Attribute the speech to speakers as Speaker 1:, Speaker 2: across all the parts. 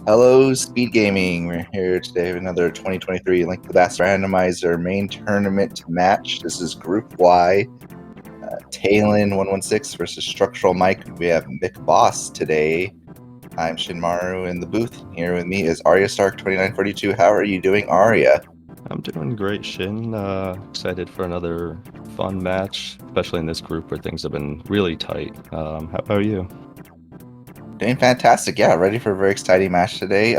Speaker 1: Hello, SpeedGaming. We're here today with another 2023 Link to the Past Randomizer main tournament match. This is Group Y. Taelin116 versus StructuralMike. We have Mick Boss today. I'm Shinmaru in the booth. Here with me is Arya Stark 2942. How are you doing, Arya?
Speaker 2: I'm doing great, Shin. Excited for another fun match, especially in this group where things have been really tight. How about you?
Speaker 1: Doing fantastic. Yeah, ready for a very exciting match today.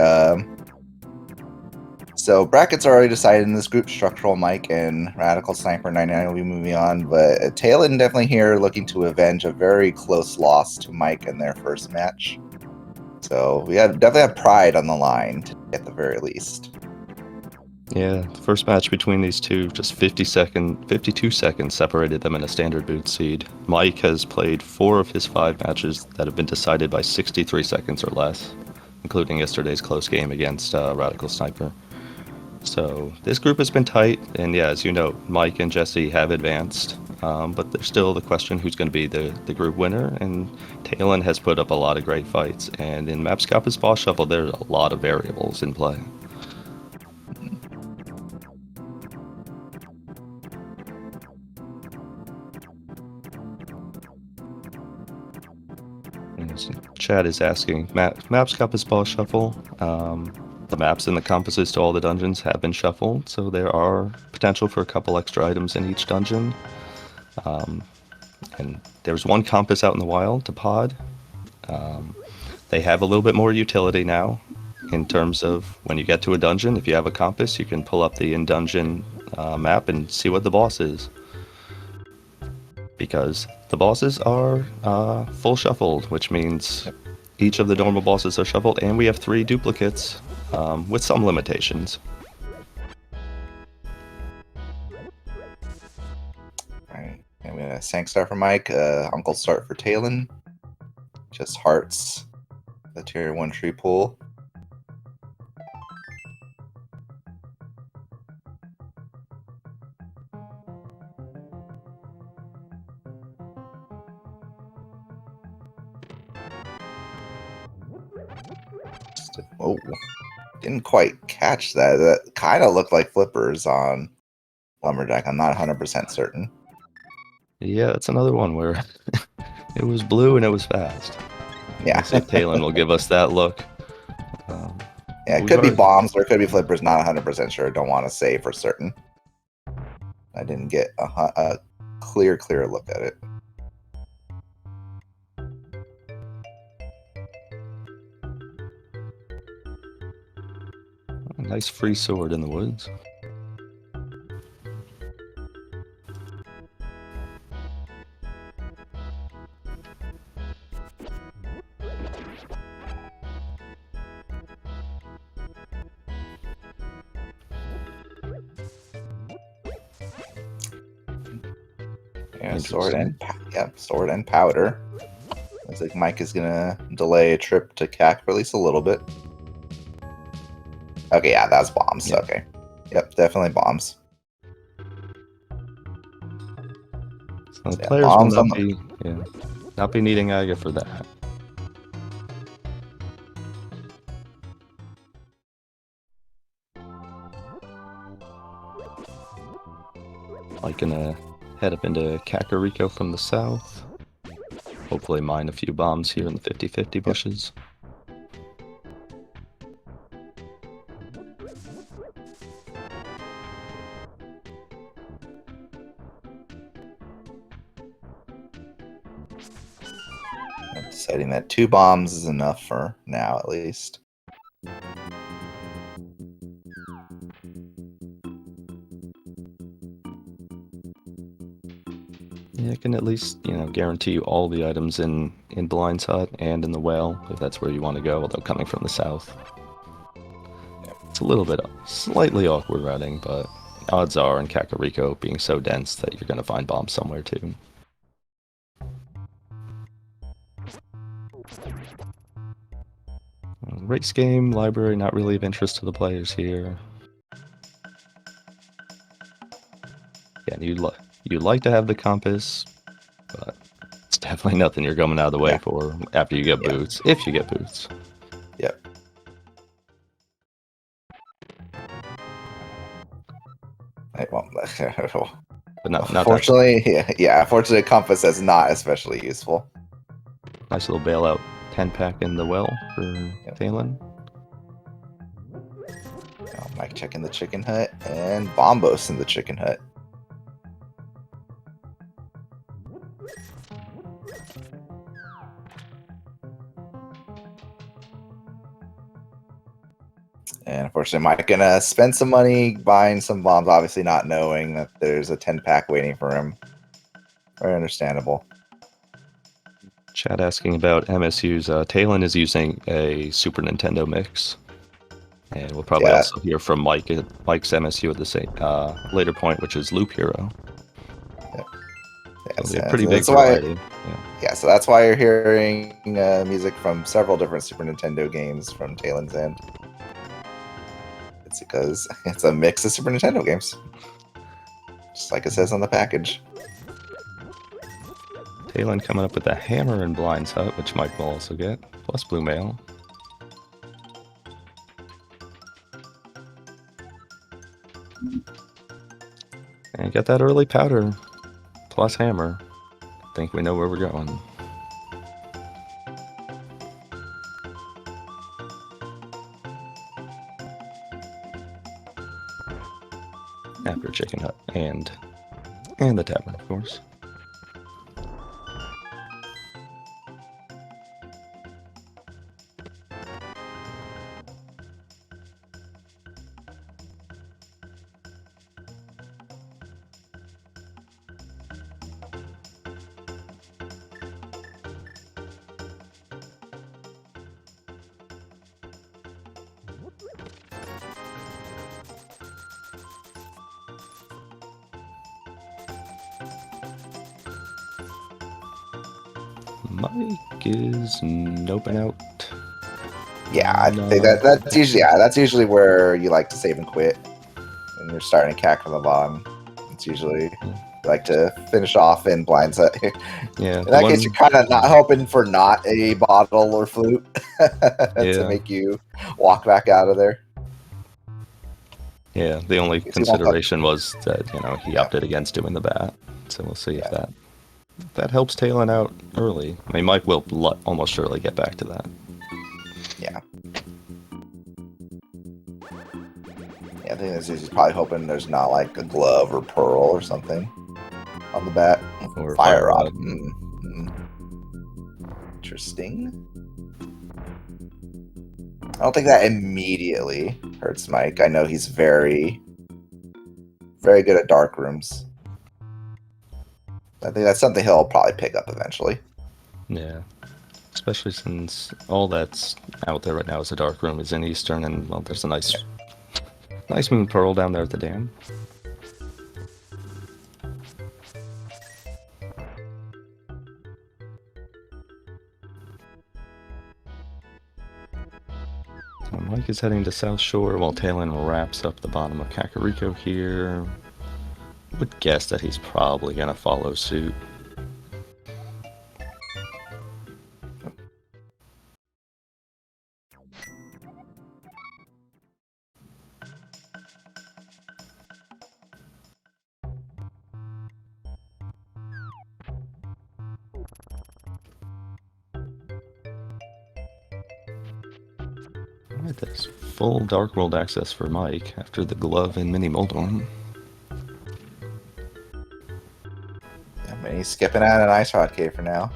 Speaker 1: So brackets are already decided in this group. StructuralMike and Radical Sniper 99 will be moving on, but Taelin definitely here looking to avenge a very close loss to Mike in their first match. So we definitely have pride on the line at the very least.
Speaker 2: Yeah, the first match between these two, just 52 seconds separated them in a standard boot seed. Mike has played 4 of his 5 matches that have been decided by 63 seconds or less, including yesterday's close game against Radical Sniper. So this group has been tight, and yeah, as you know, Mike and Jesse have advanced, but there's still the question who's going to be the group winner, and Taelin has put up a lot of great fights, and in Mapscop's Boss Shuffle, there's a lot of variables in play. Chad is asking, Mapscop's Boss Shuffle, the maps and the compasses to all the dungeons have been shuffled, so there are potential for a couple extra items in each dungeon. And there's one compass out in the wild to pod. They have a little bit more utility now in terms of when you get to a dungeon, if you have a compass, you can pull up the in-dungeon map and see what the boss is. Because the bosses are full shuffled, which means each of the normal bosses are shuffled, and we have 3 duplicates with some limitations.
Speaker 1: Alright, and we have a Sank Star for Mike, Uncle Start for Taelin. Just hearts, the tier 1 tree pool. Oh, didn't quite catch that. That kind of looked like flippers on Lumberjack. I'm not 100% certain.
Speaker 2: Yeah, that's another one where it was blue and it was fast.
Speaker 1: Yeah.
Speaker 2: We'll see if Taelin will give us that look.
Speaker 1: Yeah, it could be bombs or it could be flippers. Not 100% sure. Don't want to say for certain. I didn't get a clear look at it.
Speaker 2: A nice free sword in the woods.
Speaker 1: Yeah, sword and powder. Looks like Mike is gonna delay a trip to CAC for at least a little bit. Okay, yeah, that's bombs. Yeah. Okay. Yep, definitely bombs.
Speaker 2: So the players will not be needing Aga for that. Mike gonna head up into Kakariko from the south. Hopefully mine a few bombs here in the 50-50 bushes.
Speaker 1: I'm deciding that 2 bombs is enough for now, at least.
Speaker 2: Yeah, I can at least, guarantee you all the items in Blind's Hut and in the Whale, if that's where you want to go, although coming from the south. It's a little bit slightly awkward routing, but odds are in Kakariko being so dense that you're going to find bombs somewhere too. Race game, library, not really of interest to the players here. Yeah, you'd like to have the compass, but it's definitely nothing you're coming out of the way for after you get boots, if you get boots.
Speaker 1: Yep. Well,
Speaker 2: but not that.
Speaker 1: fortunately, yeah. Fortunately, compass is not especially useful.
Speaker 2: Nice little bailout 10-pack in the well for Taelin.
Speaker 1: Mike checking the chicken hut and Bombos in the chicken hut. And unfortunately, Mike gonna spend some money buying some bombs, obviously not knowing that there's a 10-pack waiting for him. Very understandable.
Speaker 2: Chat asking about MSU's. Taelin is using a Super Nintendo mix. And we'll probably also hear from Mike's MSU at the same later point, which is Loop Hero.
Speaker 1: Yep.
Speaker 2: So a pretty big variety.
Speaker 1: Yeah, so that's why you're hearing music from several different Super Nintendo games from Taelin's end. It's because it's a mix of Super Nintendo games. Just like it says on the package.
Speaker 2: Taelin coming up with a hammer and Blind's Hut, which Mike will also get, plus Blue Mail. And get that early powder, plus hammer. I think we know where we're going. After Chicken Hut and the tavern, of course. Mike is noping out.
Speaker 1: Yeah, I think that's usually where you like to save and quit when you're starting a cack from the bottom. It's usually you like to finish off in Blind's Hut.
Speaker 2: Yeah.
Speaker 1: In that case, you're kind of not hoping for not a bottle or flute to make you walk back out of there.
Speaker 2: Yeah, the only consideration was that he opted against doing the bat, so we'll see if that helps Taelin out early. I mean, Mike will almost surely get back to that.
Speaker 1: Yeah. Yeah, I think he's probably hoping there's not like a glove or pearl or something on the bat.
Speaker 2: Or
Speaker 1: fire rod. Interesting. I don't think that immediately hurts Mike. I know he's very, very good at dark rooms. I think that's something he'll probably pick up eventually.
Speaker 2: Yeah. Especially since all that's out there right now is a dark room is in Eastern, and well, there's a nice moon pearl down there at the dam. So Mike is heading to South Shore while Taelin wraps up the bottom of Kakariko here. Would guess that he's probably gonna follow suit. Alright, that's full Dark World access for Mike after the glove and Mini Moldorm.
Speaker 1: Yeah, but he's skipping out an Ice Rod Cave for now.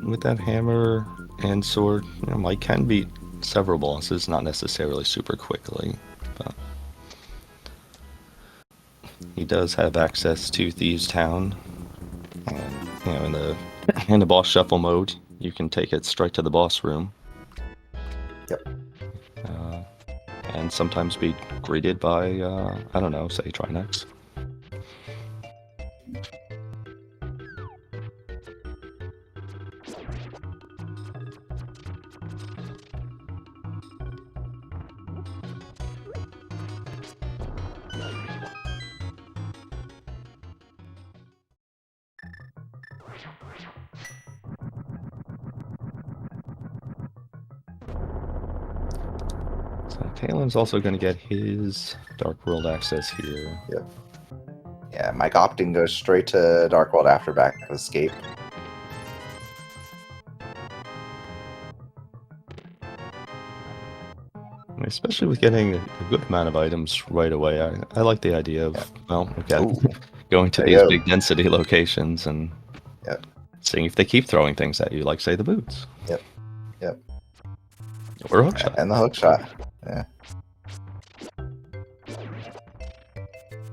Speaker 2: With that hammer and sword, Mike can beat several bosses, not necessarily super quickly, but he does have access to Thieves Town, and in the boss shuffle mode, you can take it straight to the boss room.
Speaker 1: Yep.
Speaker 2: And sometimes be greeted by, I don't know, say Trinex. Taelin's also going to get his Dark World access here.
Speaker 1: Yep. Yeah, Mike opting goes straight to Dark World after back escape.
Speaker 2: Especially with getting a good amount of items right away. I like the idea of, well, again, going to these big density locations and seeing if they keep throwing things at you, like, say, the boots.
Speaker 1: Yep.
Speaker 2: Or a hook shot.
Speaker 1: And the hook shot. Yeah.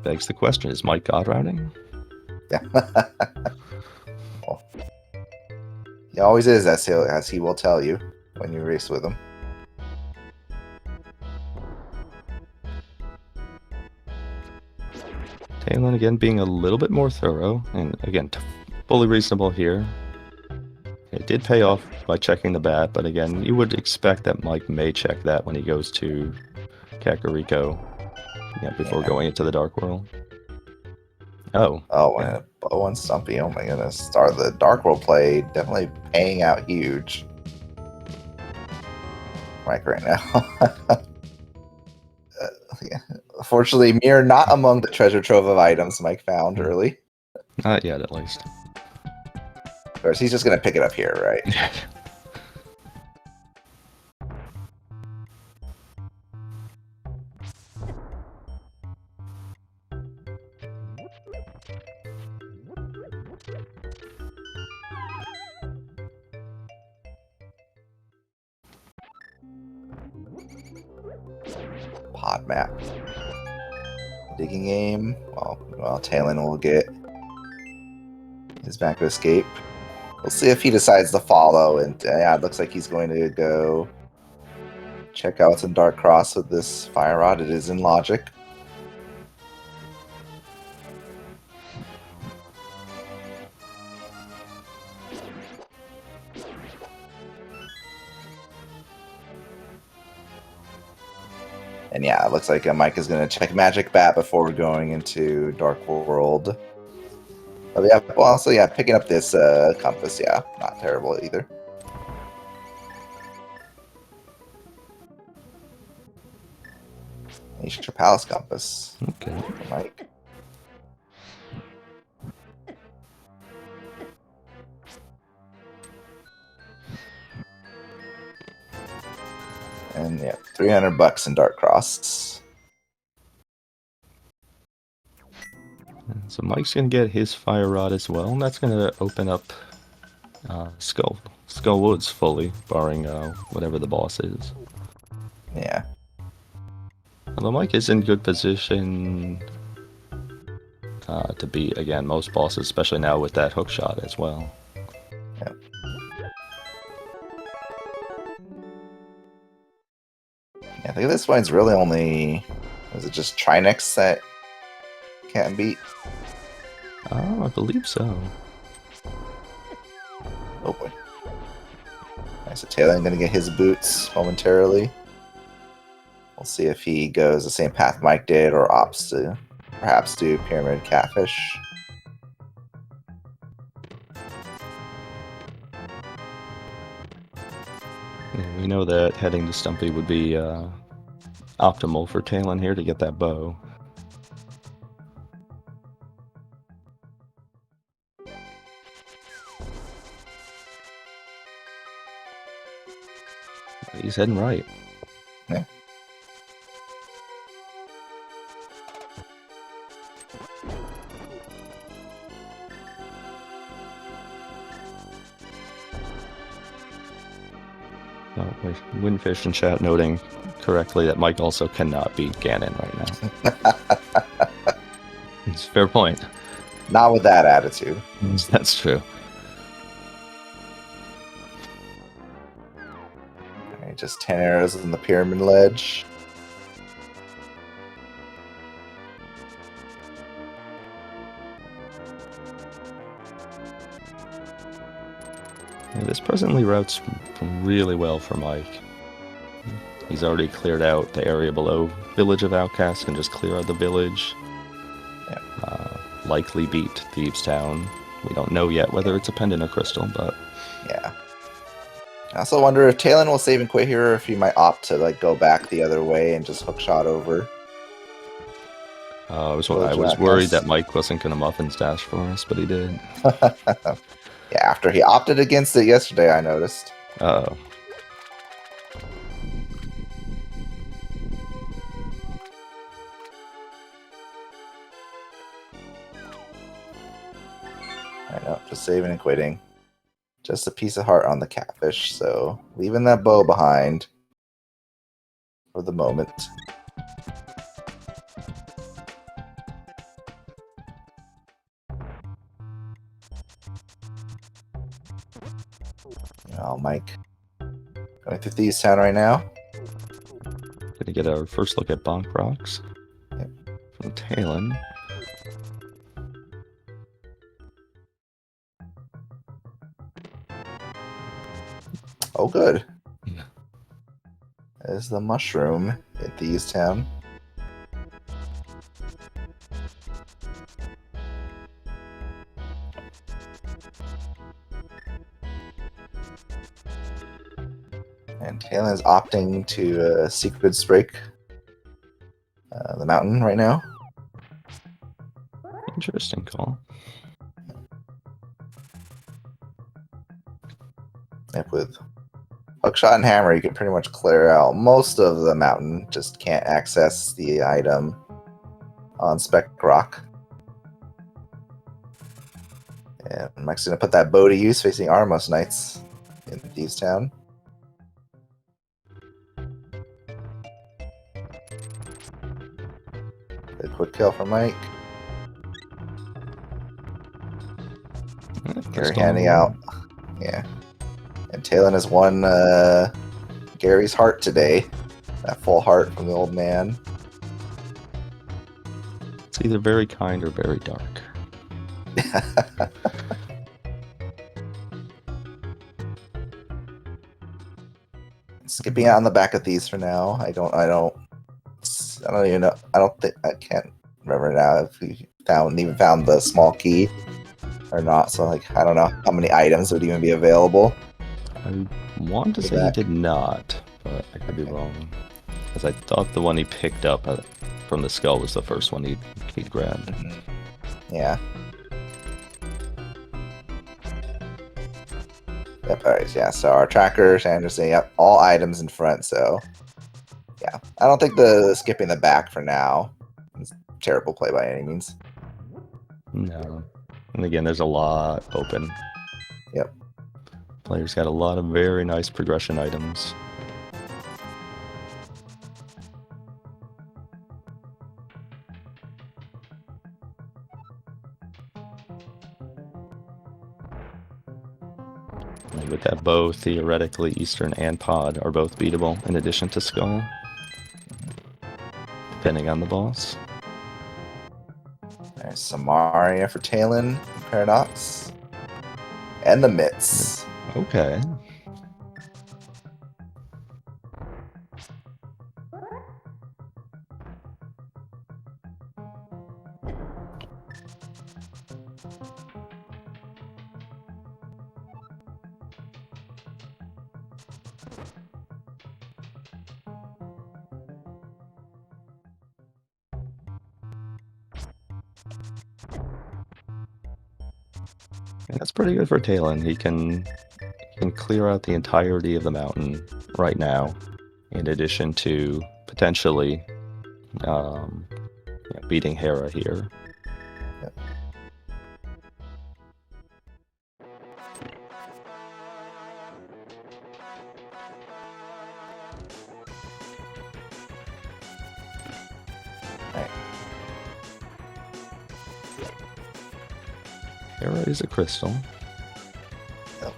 Speaker 2: Begs the question, is Mike God routing?
Speaker 1: Yeah. Well, he always is, as he will tell you when you race with him.
Speaker 2: Taelin again being a little bit more thorough, and again, fully reasonable here. It did pay off by checking the bat, but again, you would expect that Mike may check that when he goes to Kakariko before going into the Dark World. Oh,
Speaker 1: and Bow and Stumpy, oh my goodness. Start the Dark World play, definitely paying out huge. Mike right now. Yeah. Fortunately, Mir not among the treasure trove of items Mike found early.
Speaker 2: Not yet, at least.
Speaker 1: Of course, he's just going to pick it up here, right? Pod map. Digging game. Well, Taelin will get his back to escape. We'll see if he decides to follow, and yeah, it looks like he's going to go check out what's in Dark Cross with this fire rod. It is in logic. And yeah, it looks like Mike is going to check Magic Bat before going into Dark World. Oh, yeah, well, so yeah, picking up this compass, yeah, not terrible either. Ancient Palace compass.
Speaker 2: Okay.
Speaker 1: Mike. And yeah, $300 in Dark Cross.
Speaker 2: So Mike's going to get his fire rod as well, and that's going to open up Skull Woods fully, barring whatever the boss is.
Speaker 1: Yeah.
Speaker 2: Although Mike is in good position to beat, again, most bosses, especially now with that hook shot as well.
Speaker 1: Yeah. Yeah, I think this one's really only... Is it just Trinex that can't beat?
Speaker 2: Oh, I believe so.
Speaker 1: Oh boy. Alright, so Taelin gonna get his boots momentarily. We'll see if he goes the same path Mike did or opts to perhaps do Pyramid Catfish.
Speaker 2: Yeah, we know that heading to Stumpy would be optimal for Taelin here to get that bow. He's heading right.
Speaker 1: Yeah.
Speaker 2: Oh, wait, Windfish in chat noting correctly that Mike also cannot beat Ganon right now. It's a fair point.
Speaker 1: Not with that attitude.
Speaker 2: That's true.
Speaker 1: Alright, just 10 arrows in the pyramid ledge.
Speaker 2: Yeah, this presently routes really well for Mike. He's already cleared out the area below Village of Outcasts, can just clear out the village.
Speaker 1: Yeah.
Speaker 2: Likely beat Thieves Town. We don't know yet whether it's a pendant or crystal, but...
Speaker 1: Yeah. I also wonder if Taelin will save and quit here, or if he might opt to like go back the other way and just hook shot over.
Speaker 2: I was worried that Mike wasn't going to muffins dash for us, but he did.
Speaker 1: Yeah, after he opted against it yesterday, I noticed.
Speaker 2: Oh.
Speaker 1: I know, just saving and quitting. Just a piece of heart on the catfish, so leaving that bow behind for the moment. Oh, Mike. Going through Thieves Town right now.
Speaker 2: Gonna get our first look at Bonk Rocks from Taelin.
Speaker 1: Oh, good.
Speaker 2: Yeah.
Speaker 1: There's the mushroom in Thieves Town. And Taelin is opting to secrets break the mountain right now.
Speaker 2: Interesting call.
Speaker 1: Yep, with hookshot and hammer, you can pretty much clear out most of the mountain. Just can't access the item on Spec Rock. And Mike's gonna put that bow to use facing Armos Knights in Thieves Town. A quick kill from Mike. Gary handing out. Yeah. And Taelin has won Gary's heart today. That full heart from the old man.
Speaker 2: It's either very kind or very dark.
Speaker 1: Skipping out on the back of these for now. I don't even know. I can't remember now if we even found the small key or not. So like, I don't know how many items would even be available.
Speaker 2: I want to say he did not, but I could be wrong. Because I thought the one he picked up from the skull was the first one he'd grabbed.
Speaker 1: Mm-hmm. Yeah. Yep, alright, yeah, so our tracker, Anderson, yep, all items in front, so yeah. I don't think the skipping the back for now is terrible play by any means.
Speaker 2: No. And again, there's a lot open.
Speaker 1: Yep.
Speaker 2: Players got a lot of very nice progression items. And with that bow, theoretically, Eastern and Pod are both beatable, in addition to Skull. Depending on the boss.
Speaker 1: There's Samaria for Taelin, Paradox. And the Mitts.
Speaker 2: Okay. And that's pretty good for Taelin. He can clear out the entirety of the mountain right now, in addition to potentially beating Hera here.
Speaker 1: Yep. Right.
Speaker 2: Hera is a crystal.
Speaker 1: Yep.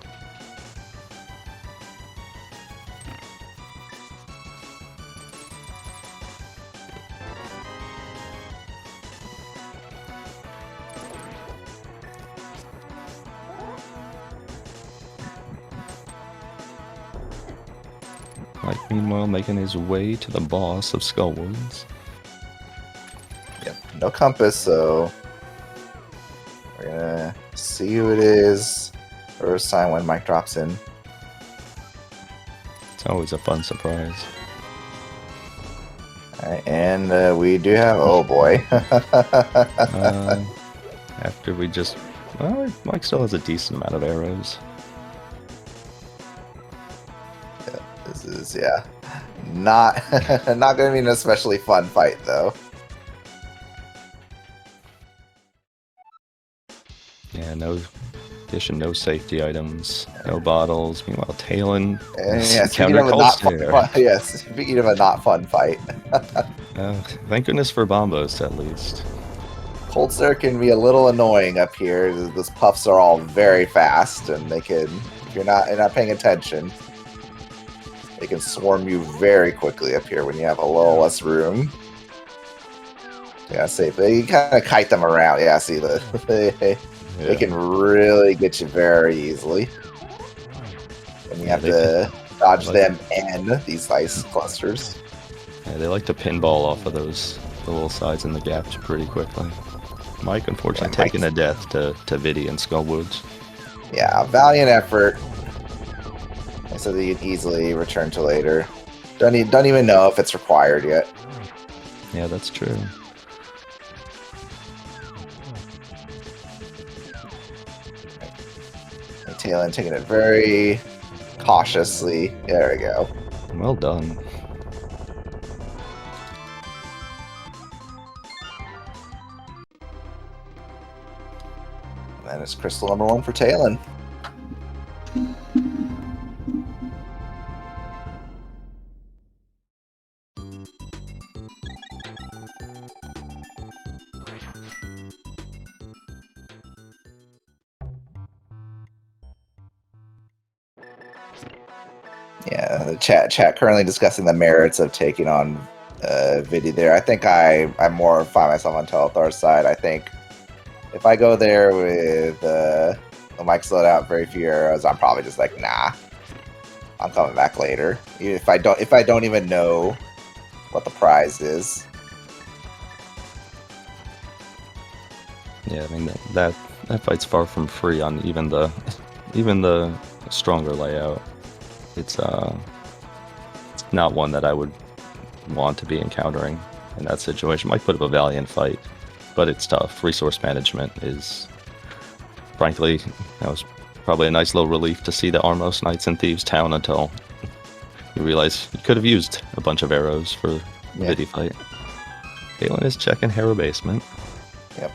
Speaker 2: Mike, meanwhile, making his way to the boss of Skullwoods.
Speaker 1: Yep. No compass, so we're gonna see who it is first time when Mike drops in.
Speaker 2: It's always a fun surprise.
Speaker 1: Alright, and we do have, oh boy.
Speaker 2: After we just, well, Mike still has a decent amount of arrows.
Speaker 1: This is, yeah, not not going to be an especially fun fight, though.
Speaker 2: Yeah, no addition, no safety items, no bottles. Meanwhile, Taelin
Speaker 1: Yeah, speaking of a not fun, yes, speaking of a not fun fight.
Speaker 2: Thank goodness for bombos, at least.
Speaker 1: Cold Stare can be a little annoying up here. Those puffs are all very fast, and they can, if you're not paying attention, they can swarm you very quickly up here when you have a little less room. Yeah, safe. You kind of kite them around. Yeah, see they can really get you very easily. And you have to dodge them and these ice clusters.
Speaker 2: Yeah, they like to pinball off of those little sides in the gaps pretty quickly. Mike, unfortunately, taking a death to Viddy and Skullwoods.
Speaker 1: Yeah, valiant effort. So that you can easily return to later. Don't even know if it's required yet.
Speaker 2: Yeah, that's true.
Speaker 1: Taelin taking it very cautiously. There we go.
Speaker 2: Well done.
Speaker 1: And that is crystal number 1 for Taelin. Yeah, the chat currently discussing the merits of taking on Viddy there. I think I more find myself on Telethar's side. I think if I go there with the mic slowed out, very few arrows, I'm probably just like, nah, I'm coming back later. Even if I don't even know what the prize is.
Speaker 2: Yeah, I mean that fight's far from free on even the stronger layout. It's not one that I would want to be encountering in that situation. Might put up a valiant fight, but it's tough. Resource management is, frankly, that was probably a nice little relief to see the Armos Knights and Thieves town until you realize you could have used a bunch of arrows for the Viddy fight. Taelin is checking Hera basement.
Speaker 1: Yep.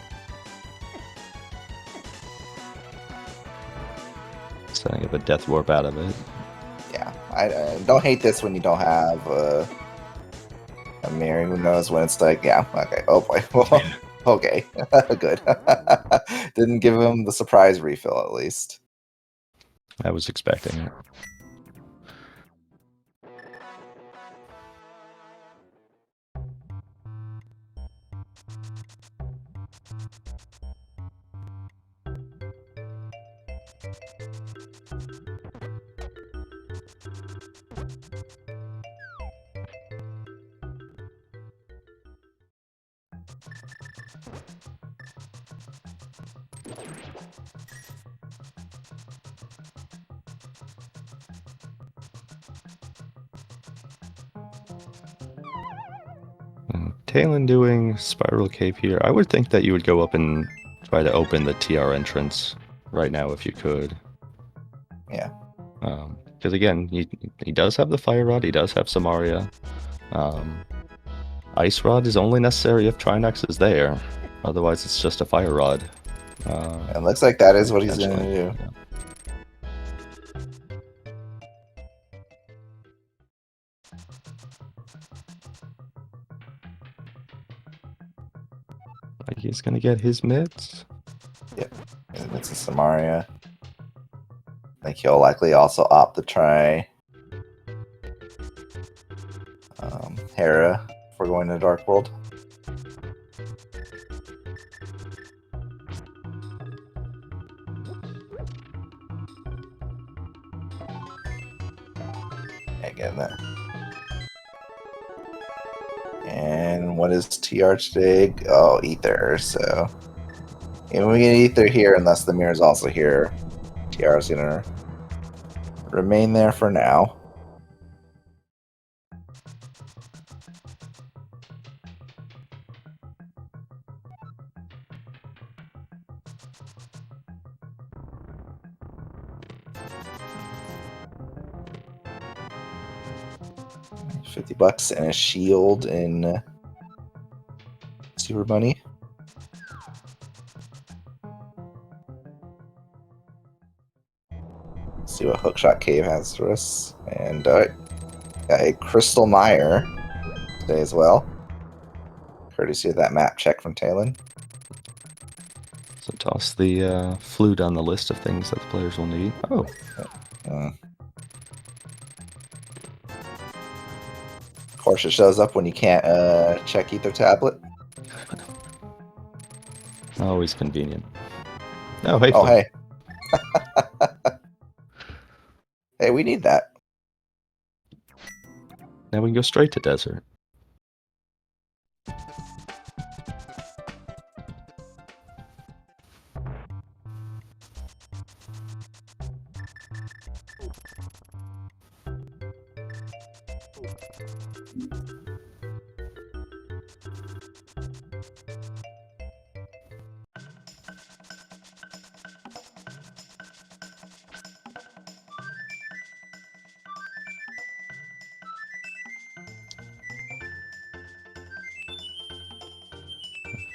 Speaker 2: Setting up a death warp out of it.
Speaker 1: Yeah, I don't hate this when you don't have a mirror. Who knows when it's like, yeah, okay, oh boy, okay, good. Didn't give him the surprise refill at least.
Speaker 2: I was expecting it. Taelin doing Spiral Cave here. I would think that you would go up and try to open the TR entrance right now if you could.
Speaker 1: Yeah.
Speaker 2: Because again, he does have the Fire Rod, he does have Samaria. Ice Rod is only necessary if Trinax is there. Otherwise, it's just a Fire Rod.
Speaker 1: It looks like that is what he's going to do.
Speaker 2: Yeah. Like he's gonna get his mids.
Speaker 1: Yep, it's a Samaria. I think he'll likely also opt to try Hera if we're going to Dark World. Again, that. And what is TR today? Oh, Ether. So, and we get Ether here unless the mirror is also here. TR is gonna remain there for now. $50 and a shield in Super Bunny. Let's see what Hookshot Cave has for us. And got a Crystal Mire today as well. Courtesy of that map check from Taelin.
Speaker 2: So toss the flute on the list of things that the players will need. Oh.
Speaker 1: Of course, it shows up when you can't check Ether Tablet.
Speaker 2: Always convenient. Oh, hey.
Speaker 1: Oh, hey. Hey, we need that.
Speaker 2: Now we can go straight to desert.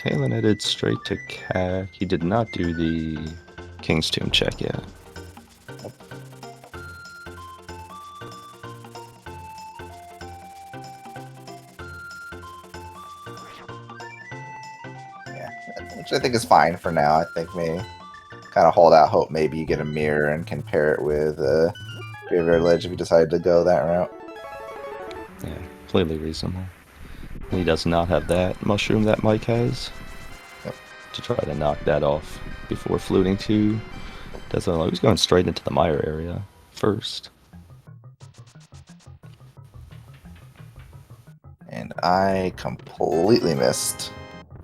Speaker 2: Taelin headed straight to CAC. He did not do the King's Tomb check yet.
Speaker 1: Yeah, which I think is fine for now. I think maybe kind of hold out hope maybe you get a mirror and can pair it with Graveyard Ledge if you decide to go that route.
Speaker 2: Yeah, completely reasonable. He does not have that mushroom that Mike has.
Speaker 1: Yep.
Speaker 2: To try to knock that off before fluting to Desert. He's going straight into the mire area first.
Speaker 1: And I completely missed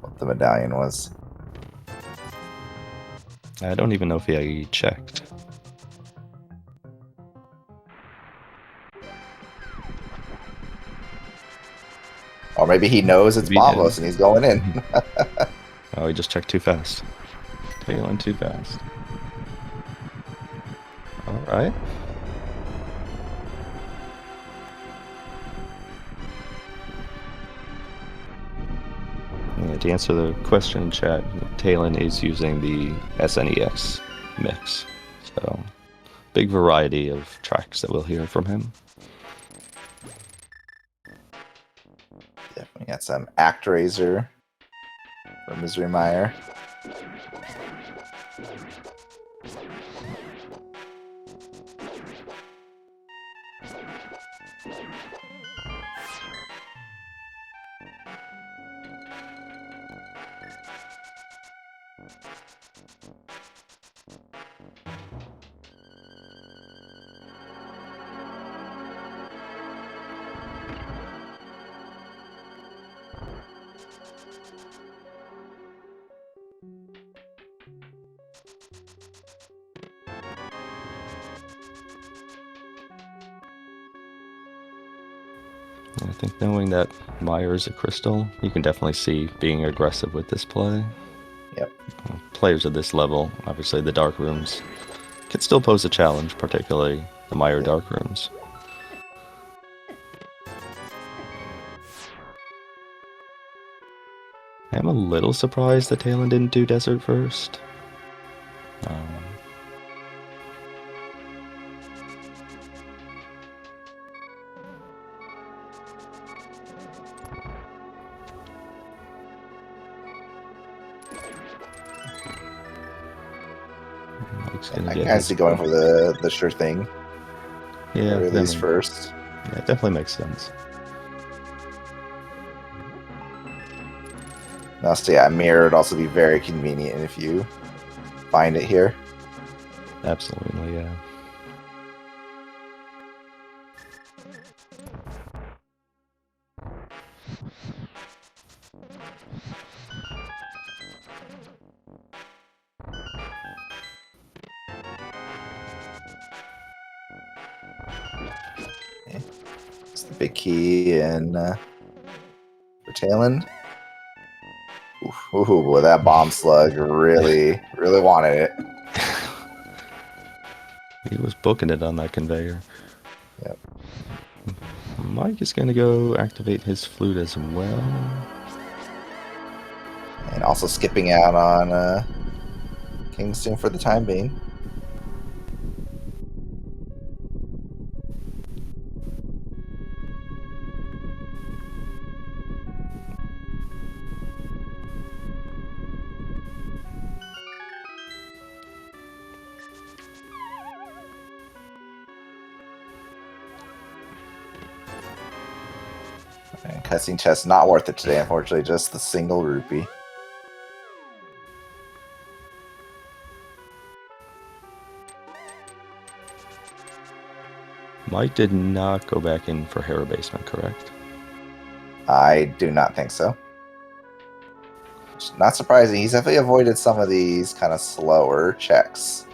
Speaker 1: what the medallion was.
Speaker 2: I don't even know if he checked.
Speaker 1: Or maybe he knows it's Bombos and he's going in.
Speaker 2: Oh, he just checked too fast. Taelin too fast. Alright. Yeah, to answer the question in chat, Taelin is using the SNEX mix. So, big variety of tracks that we'll hear from him.
Speaker 1: Definitely got some ActRaiser from Misery Mire.
Speaker 2: I think knowing that Mire is a crystal, you can definitely see being aggressive with this play.
Speaker 1: Yep.
Speaker 2: Players at this level, obviously the dark rooms, can still pose a challenge, particularly the Mire dark rooms. I'm a little surprised that Taelin didn't do desert first.
Speaker 1: I kind of see going for the sure thing.
Speaker 2: Yeah,
Speaker 1: release first.
Speaker 2: Yeah, it definitely makes sense.
Speaker 1: Now, so yeah, mirror would also be very convenient if you find it here.
Speaker 2: Absolutely, yeah.
Speaker 1: It's the big key and for Taelin. Ooh, boy, that bomb slug really wanted it.
Speaker 2: He was booking it on that conveyor.
Speaker 1: Yep.
Speaker 2: Mike is going to go activate his flute as well.
Speaker 1: And also skipping out on King's Tomb for the time being. And cutscene test not worth it today, unfortunately, just the single rupee.
Speaker 2: Mike did not go back in for Hera Basement, correct?
Speaker 1: I do not think so. Not surprising. He's definitely avoided some of these kind of slower checks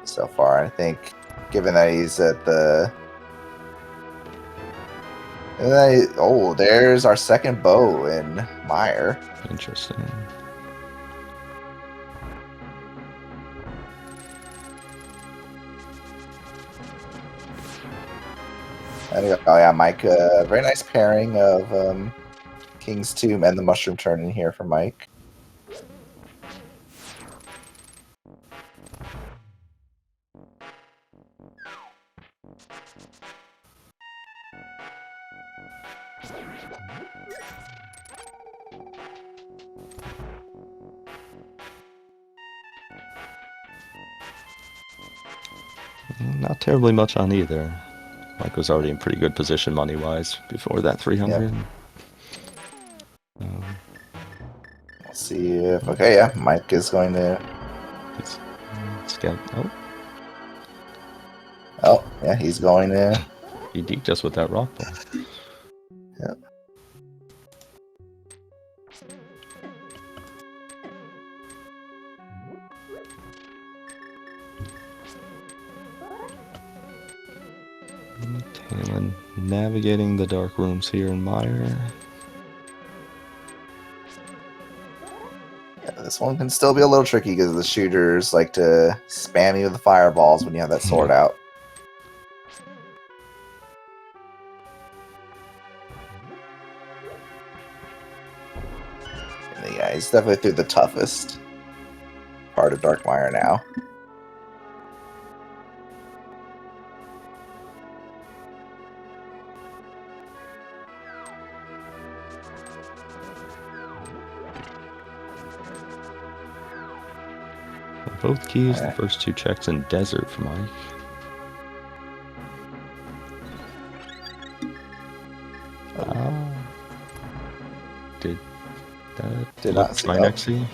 Speaker 1: so far. I think, given that he's at the... And then oh, there's our second bow in Meyer.
Speaker 2: Interesting.
Speaker 1: Oh yeah, Mike. Very nice pairing of King's Tomb and the Mushroom Turn in here for Mike.
Speaker 2: Not terribly much on either. Mike was already in pretty good position money-wise before that 300.
Speaker 1: Yep. We'll see if... Okay, yeah, Mike is going to...
Speaker 2: Scout. Oh.
Speaker 1: Oh, yeah, he's going to...
Speaker 2: He deked us with that rock ball.
Speaker 1: Yep.
Speaker 2: Taelin navigating the dark rooms here in Meyer.
Speaker 1: Yeah, this one can still be a little tricky because the shooters like to spam you with the fireballs when you have that sword out. And yeah, he's definitely through the toughest part of Darkmire now.
Speaker 2: Both keys, the first two checks in Desert for Mike. Did
Speaker 1: not see
Speaker 2: Trinexy?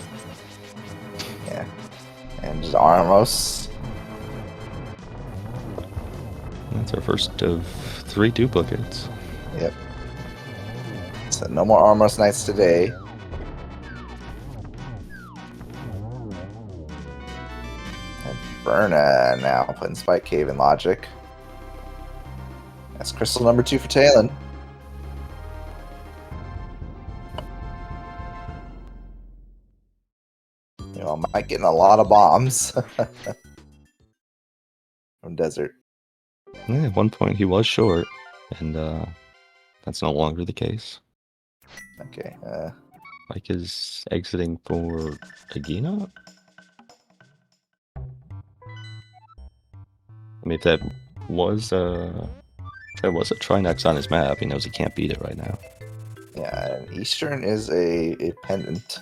Speaker 1: Yeah. And just Armos.
Speaker 2: That's our first of 3 duplicates.
Speaker 1: Yep. So no more Armos Knights today. And Berna now putting Spike Cave in Logic. That's crystal number 2 for Taelin. You know, Mike getting a lot of bombs from Desert.
Speaker 2: Yeah, at one point he was short, and that's no longer the case.
Speaker 1: Okay.
Speaker 2: Mike is exiting for Agina? I mean, if that was a Trinex on his map, he knows he can't beat it right now.
Speaker 1: Yeah, and Eastern is a pendant.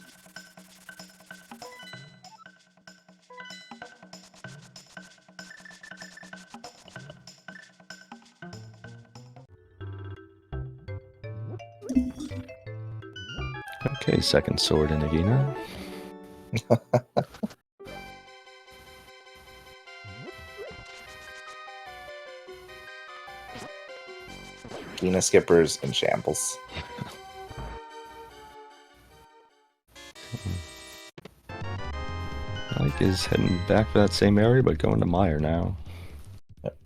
Speaker 2: Okay, second sword in Agina.
Speaker 1: Agina skippers in shambles.
Speaker 2: Mike is heading back for that same area, but going to Meyer now.
Speaker 1: Yep.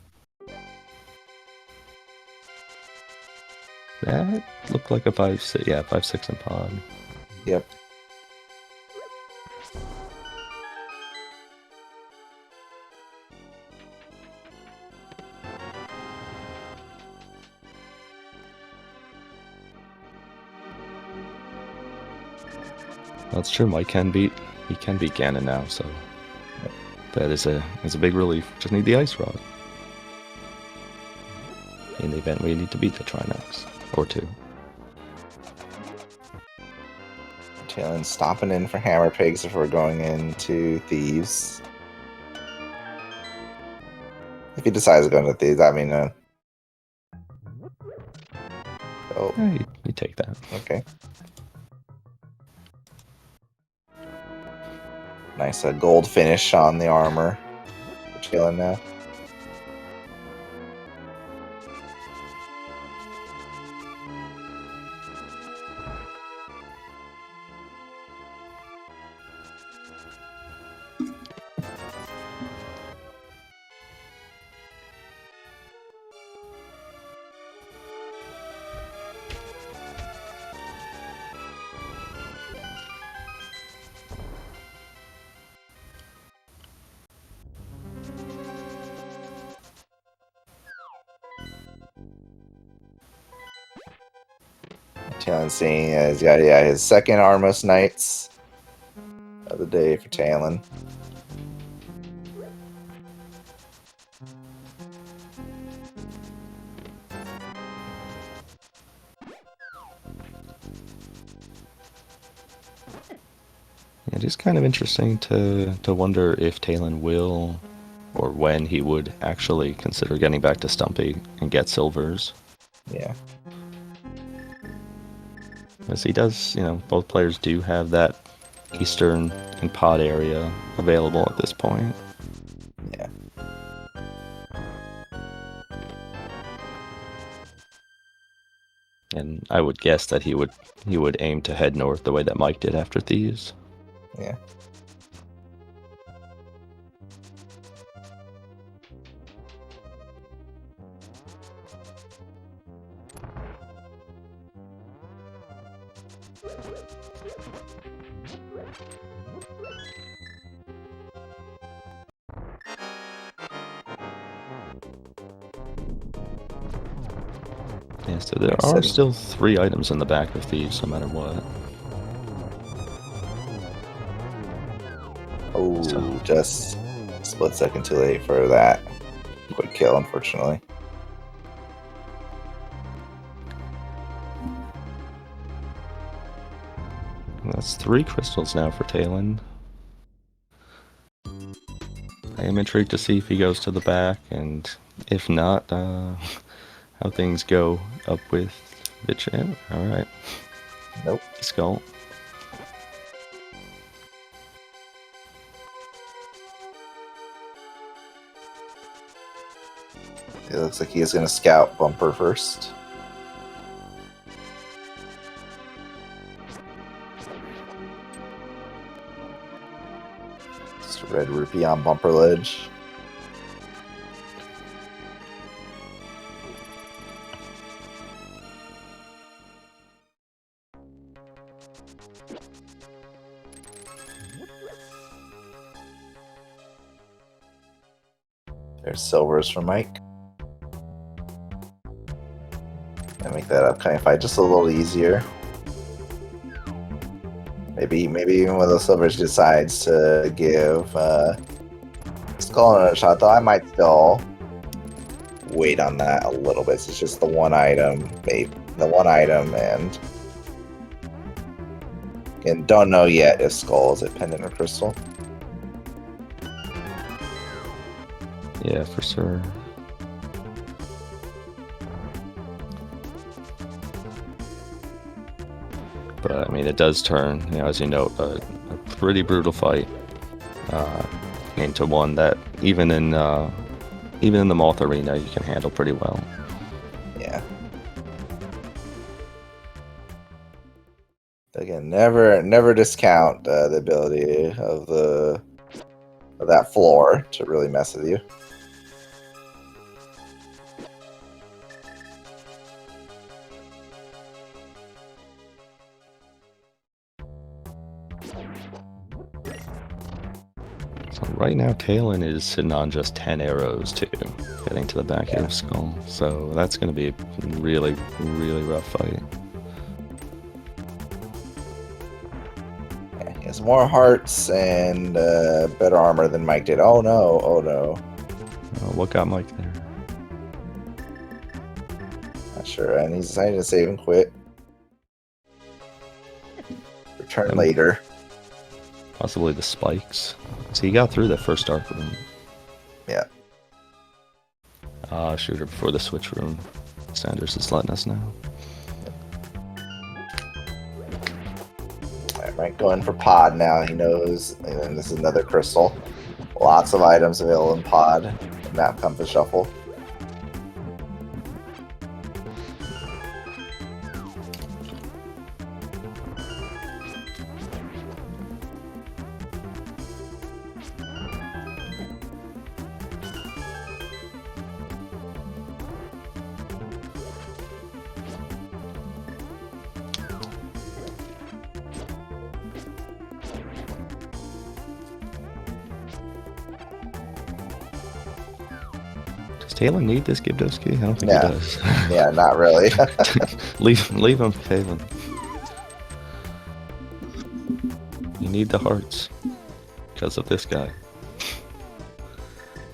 Speaker 2: That looked like a 5-6, yeah, 5-6 in pod.
Speaker 1: Yep.
Speaker 2: That's true. Mike can beat Ganon now, so that is a big relief. Just need the ice rod. In the event we need to beat the Trinox or two.
Speaker 1: Taelin stopping in for Hammer Pigs before going into Thieves. If he decides to go into Thieves, I mean, oh,
Speaker 2: yeah, you take that.
Speaker 1: Okay. Nice gold finish on the armor for Taelin now. Taelin seeing he's got his second Armos Knights of the day for Taelin.
Speaker 2: It is kind of interesting to wonder if Taelin will, or when he would actually consider getting back to Stumpy and get silvers.
Speaker 1: Yeah.
Speaker 2: As he does, both players do have that Eastern and pod area available at this point.
Speaker 1: Yeah.
Speaker 2: And I would guess that he would aim to head north the way that Mike did after Thieves.
Speaker 1: Yeah.
Speaker 2: Yeah, so there are still 3 items in the back of Thieves, no matter what.
Speaker 1: Oh, so, just a split second too late for that quick kill, unfortunately.
Speaker 2: That's 3 crystals now for Taelin. I am intrigued to see if he goes to the back, and if not, how things go up with Vichin. Alright.
Speaker 1: Nope.
Speaker 2: Skull.
Speaker 1: It looks like he is going to scout Bumper first. Just a red rupee on Bumper Ledge. There's silvers for Mike. And make that upcoming fight just a little easier. Maybe even with those silvers decides to give Skull another shot, though I might still wait on that a little bit. It's just the one item, maybe the one item, and don't know yet if Skull is a pendant or crystal.
Speaker 2: Yeah, for sure. But I mean, it does turn, as you note, a pretty brutal fight into one that even in the Moth Arena you can handle pretty well.
Speaker 1: Yeah. Again, never discount the ability of that floor to really mess with you.
Speaker 2: So right now, Taelin is sitting on just 10 arrows too, getting to the back end of Skull. So that's going to be a really, really rough fight.
Speaker 1: Yeah, has more hearts and better armor than Mike did. Oh no, oh no.
Speaker 2: Oh, what got Mike there?
Speaker 1: Not sure, and he's decided to save and quit. Return later.
Speaker 2: Possibly the spikes. So he got through that first dark room.
Speaker 1: Yeah.
Speaker 2: Shooter before the switch room. Sanders is letting us know.
Speaker 1: Alright, Mike going for pod now. He knows, and this is another crystal. Lots of items available in pod. Map compass shuffle.
Speaker 2: Does Taelin need this Gibdowski? I don't think he does.
Speaker 1: Yeah, not really.
Speaker 2: leave him, Taelin. You need the hearts because of this guy.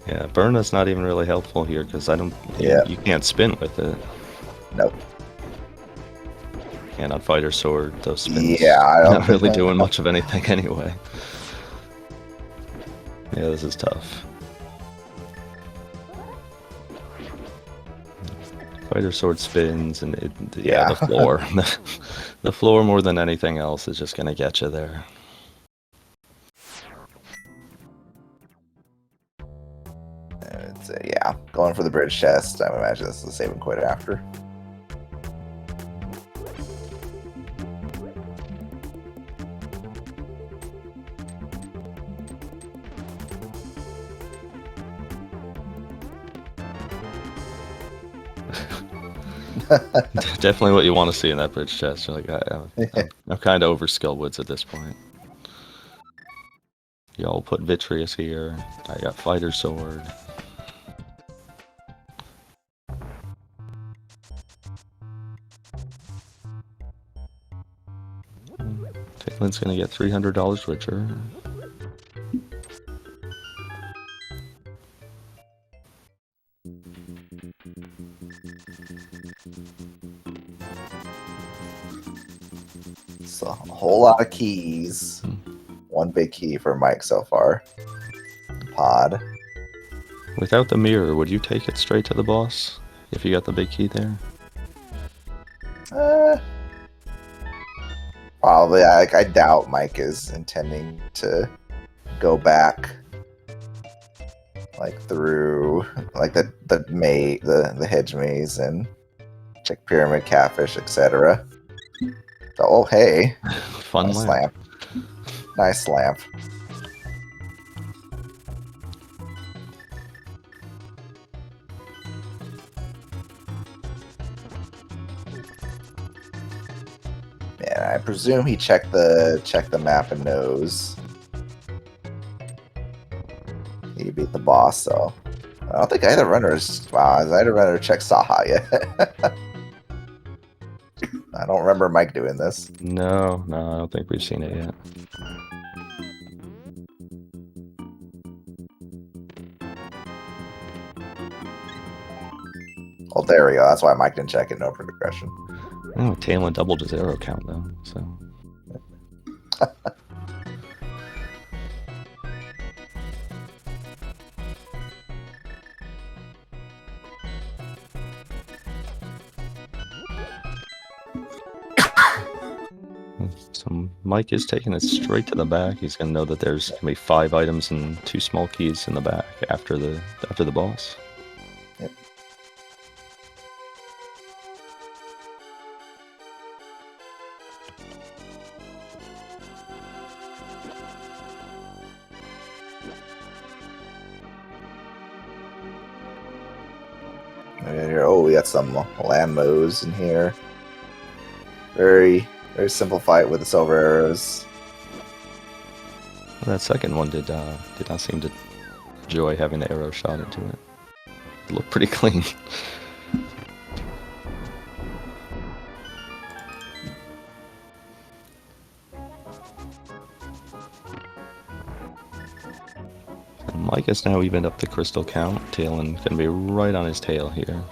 Speaker 2: Yeah, Burna's not even really helpful here because I don't.
Speaker 1: Yeah.
Speaker 2: You can't spin with it.
Speaker 1: Nope.
Speaker 2: And on Fighter Sword, those spins.
Speaker 1: Yeah, I don't
Speaker 2: not really doing much of anything anyway. Yeah, this is tough. Fighter Sword spins, and the floor. The floor more than anything else is just gonna get you there.
Speaker 1: Yeah, going for the bridge chest. I would imagine this is a save and quit after.
Speaker 2: Definitely what you want to see in that bridge chest. You're like, I'm kind of over Skillwoods at this point. Y'all put Vitreous here. I got Fighter Sword. Taelin's gonna get $300 richer.
Speaker 1: So a whole lot of keys. One big key for Mike so far. Pod.
Speaker 2: Without the mirror, would you take it straight to the boss if you got the big key there?
Speaker 1: Probably. I doubt Mike is intending to go back like through like the hedge maze and check pyramid, catfish, etc. So, oh hey,
Speaker 2: Fun
Speaker 1: nice lamp. Nice lamp. Yeah, I presume he checked the map and knows he beat the boss. So I don't think either runner's either runner checked Saha yet. I don't remember Mike doing this.
Speaker 2: No, I don't think we've seen it yet.
Speaker 1: Oh, there we go. That's why Mike didn't check it. No progression.
Speaker 2: Oh, Taelin doubled his arrow count though, so. So Mike is taking it straight to the back. He's gonna know that there's gonna be 5 items and 2 small keys in the back after the boss.
Speaker 1: Yep. Oh, we got some land mows in here. Very simple fight with the silver arrows.
Speaker 2: Well, that second one did not seem to enjoy having the arrow shot into it. It looked pretty clean. Mike has now evened up the crystal count. Taelin going to be right on his tail here.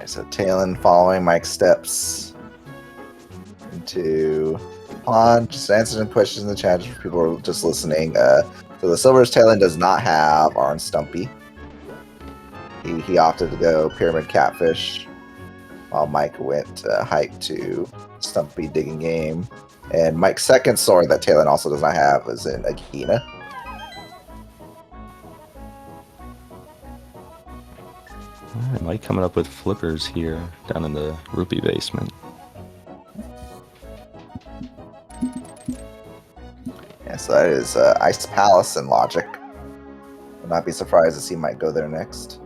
Speaker 1: So Taelin following Mike's steps into pond. Just answering some questions in the chat for people who are just listening. So the silvers Taelin does not have Arn Stumpy. He opted to go Pyramid Catfish, while Mike went Hike to Stumpy Digging Game. And Mike's second sword that Taelin also does not have is in Agina.
Speaker 2: Alright, Mike coming up with flippers here down in the rupee basement.
Speaker 1: Yeah, so that is Ice Palace and Logic. Would not be surprised to see Mike go there next.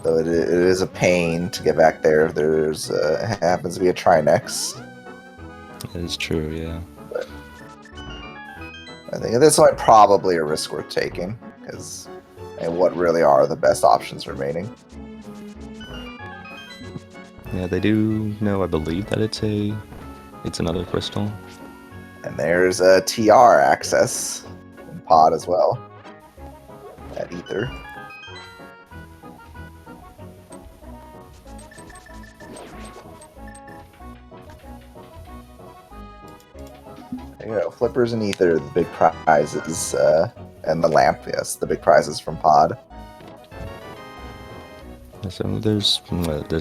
Speaker 1: So it is a pain to get back there. There's happens to be a Trinex.
Speaker 2: That is true, yeah.
Speaker 1: But I think at this point probably a risk worth taking, because what really are the best options remaining?
Speaker 2: Yeah, they do know, I believe, that it's another crystal.
Speaker 1: And there's a TR access in pod as well at Ether. You know, flippers and ether, the big prizes, and the lamp, yes, the big prizes from pod.
Speaker 2: So there's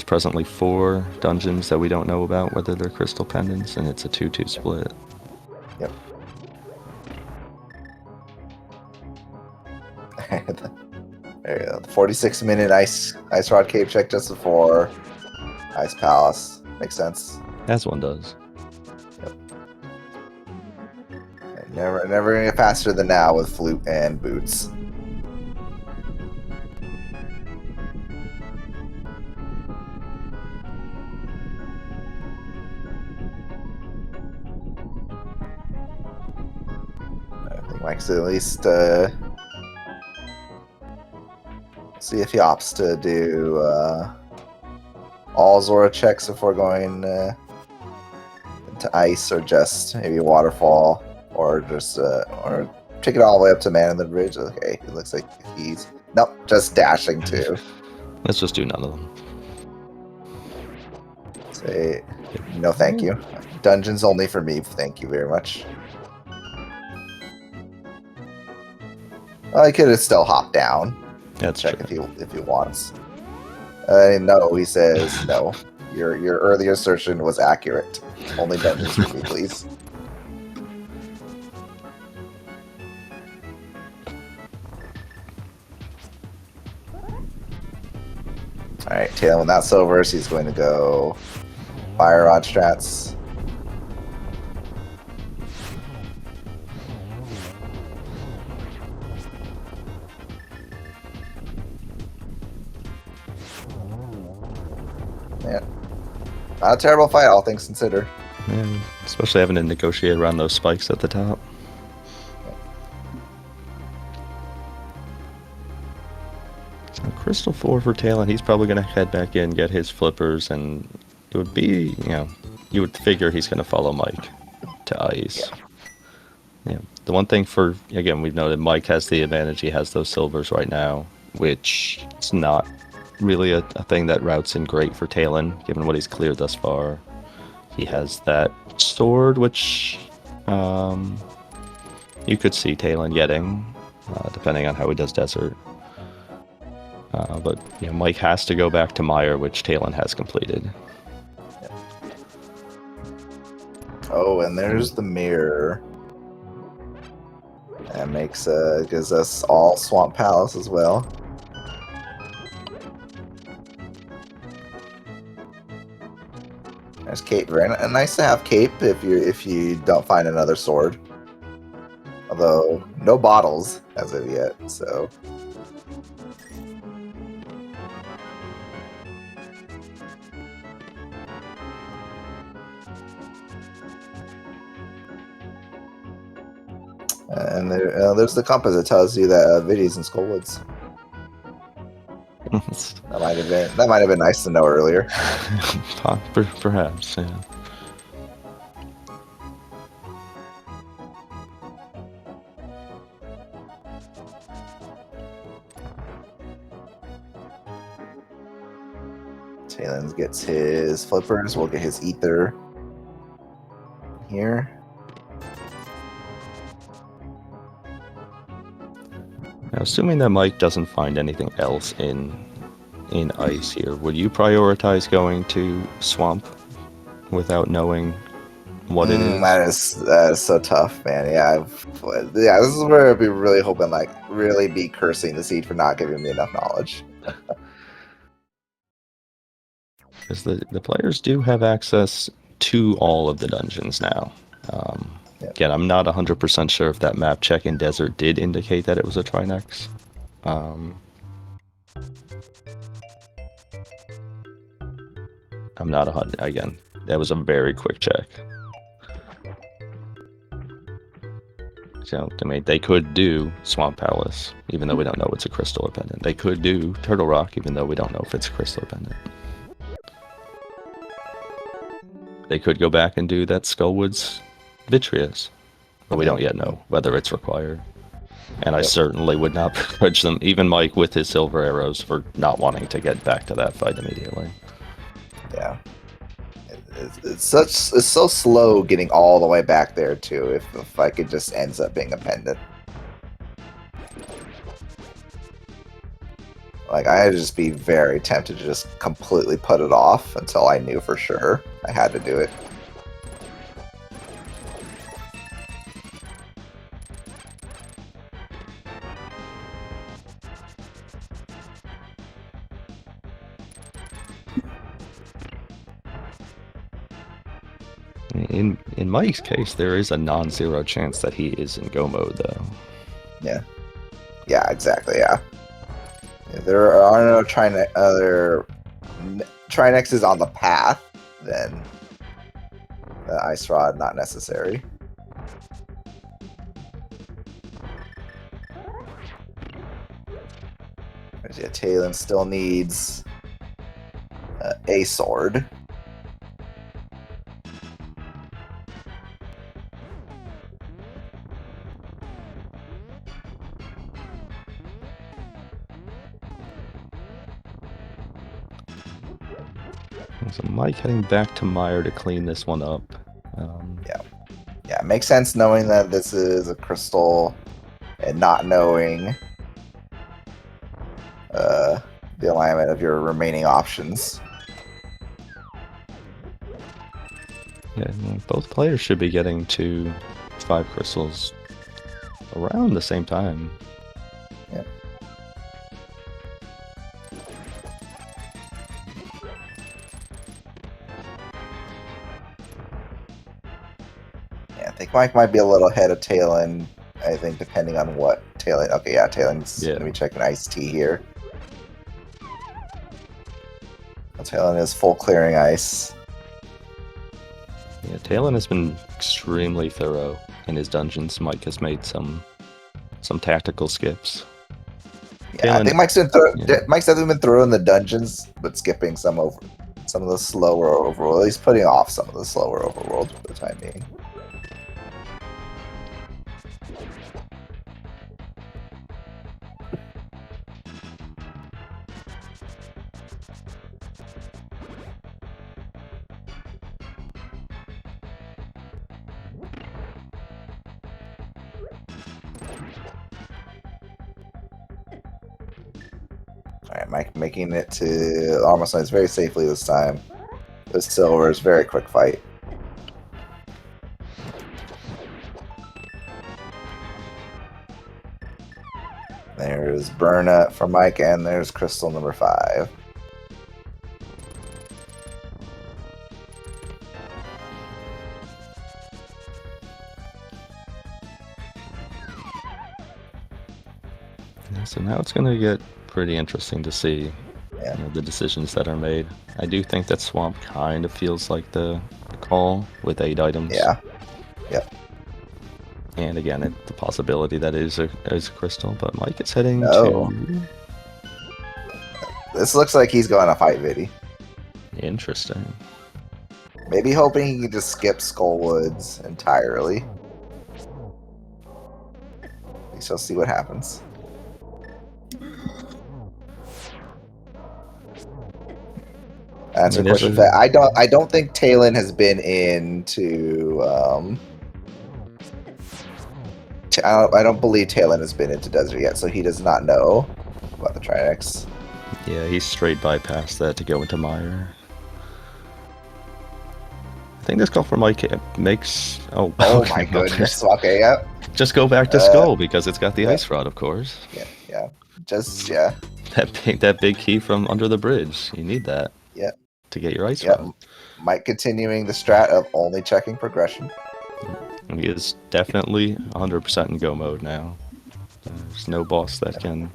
Speaker 2: presently 4 dungeons that we don't know about whether they're crystal pendants, and it's a 2-2 split.
Speaker 1: Yep. There you go. The 46-minute ice rod cave check just before Ice Palace. Makes sense.
Speaker 2: As one does.
Speaker 1: Never gonna get faster than now with flute and boots. I think Mike's at least see if he opts to do all Zora checks before going into ice, or just maybe waterfall. Or just, or take it all the way up to Man in the Bridge. Okay, it looks like he's... Nope, just dashing too.
Speaker 2: Let's just do none of them.
Speaker 1: Say, no thank you. Dungeons only for me, thank you very much. Well, he could have still hopped down.
Speaker 2: That's
Speaker 1: check
Speaker 2: true.
Speaker 1: if he wants. No, he says, no. Your earlier assertion was accurate. Only dungeons for me, please. Alright, Taelin without silvers, he's going to go Fire Rod strats. Yeah. Not a terrible fight, all things considered.
Speaker 2: Yeah, especially having to negotiate around those spikes at the top. Crystal 4 for Taelin, he's probably going to head back in, get his flippers, and it would be, you would figure he's going to follow Mike to ice. Yeah. The one thing for, again, we've noted Mike has the advantage, he has those silvers right now, which is not really a thing that routes in great for Taelin, given what he's cleared thus far. He has that sword, which you could see Taelin getting, depending on how he does Desert. But Mike has to go back to Meyer, which Taelin has completed.
Speaker 1: Yep. Oh, and there's the mirror. That makes gives us all Swamp Palace as well. There's Cape. Very nice to have Cape if you don't find another sword. Although no bottles as of yet, so. And there's the compass that tells you that Viddy's in Skullwoods. That might have been nice to know earlier.
Speaker 2: Perhaps, yeah.
Speaker 1: Taelin gets his flippers. We'll get his ether here.
Speaker 2: Now, assuming that Mike doesn't find anything else in ice here, would you prioritize going to swamp without knowing what it is?
Speaker 1: That is so tough, man. Yeah, this is where I'd be really hoping, like, really be cursing the seed for not giving me enough knowledge.
Speaker 2: Because the players do have access to all of the dungeons now.
Speaker 1: Yep.
Speaker 2: Again, I'm not 100% sure if that map check in Desert did indicate that it was a Trinex. I'm not 100. Again, that was a very quick check. So, I mean, they could do Swamp Palace, even though we don't know it's a crystal or pendant. They could do Turtle Rock, even though we don't know if it's a crystal or pendant. They could go back and do that Skullwoods Vitreous, but we don't yet know whether it's required. And I certainly would not begrudge them, even Mike with his silver arrows, for not wanting to get back to that fight immediately.
Speaker 1: Yeah. It's so slow getting all the way back there too. If the fight could just ends up being a pendant, like I'd just be very tempted to just completely put it off until I knew for sure I had to do it.
Speaker 2: In Mike's case, there is a non-zero chance that he is in go mode, though.
Speaker 1: Yeah. Yeah, exactly, yeah. If there are no other Trinexes on the path, then the Ice Rod not necessary. Yeah, Taelin still needs a sword.
Speaker 2: So Mike heading back to Meyer to clean this one up.
Speaker 1: Yeah, it makes sense knowing that this is a crystal and not knowing the alignment of your remaining options.
Speaker 2: Yeah, both players should be getting to 5 crystals around the same time.
Speaker 1: Yeah. I think Mike might be a little ahead of Taelin, I think, depending on what Taelin... Okay, yeah, Taelin's going to be checking Iced Tea here. Taelin is full clearing ice.
Speaker 2: Yeah, Taelin has been extremely thorough in his dungeons. Mike has made some tactical skips.
Speaker 1: Yeah,
Speaker 2: Taelin,
Speaker 1: I think Mike's definitely been throwing the dungeons, but skipping some of the slower overworld. He's putting off some of the slower overworld for the time being. Alright, Mike making it to almost lanes very safely this time. This silver is very quick fight. There's Burnout for Mike, and there's crystal number 5.
Speaker 2: So now it's going to get pretty interesting to see the decisions that are made. I do think that Swamp kind of feels like the call with 8 items.
Speaker 1: Yeah. Yep.
Speaker 2: And again, the possibility that it is a crystal, but Mike is heading
Speaker 1: No.
Speaker 2: to...
Speaker 1: This looks like he's going to fight Viddy.
Speaker 2: Interesting.
Speaker 1: Maybe hoping he can just skip Skullwoods entirely. We shall see what happens. Answer the question. I don't think Taelin has been into. I don't believe Taelin has been into Desert yet, so he does not know about the Trinex.
Speaker 2: Yeah, he straight bypassed that to go into Mire. I think this call for Mike makes... Oh,
Speaker 1: okay, my goodness. Okay, yeah.
Speaker 2: Just go back to Skull because it's got the Ice Rod, of course.
Speaker 1: Yeah. Just, yeah.
Speaker 2: That big key from under the bridge. You need that.
Speaker 1: Yeah.
Speaker 2: To get your Ice Rod.
Speaker 1: Mike continuing the strat of only checking progression.
Speaker 2: He is definitely 100% in go mode now. There's no boss that can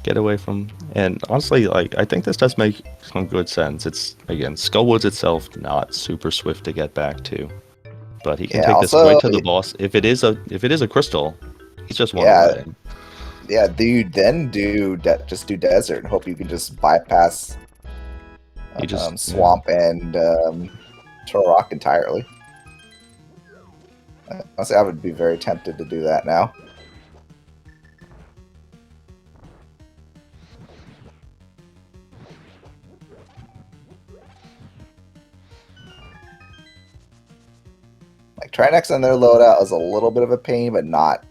Speaker 2: get away from... And honestly, like, I think this does make some good sense. It's, again, Skullwoods itself not super swift to get back to. But he can take this right to the boss. If it is a crystal, he's just one away.
Speaker 1: Yeah, do you then just do Desert and hope you can just bypass Swamp and Turok entirely. Honestly, I would be very tempted to do that now. Like Trinex on their loadout is a little bit of a pain, but not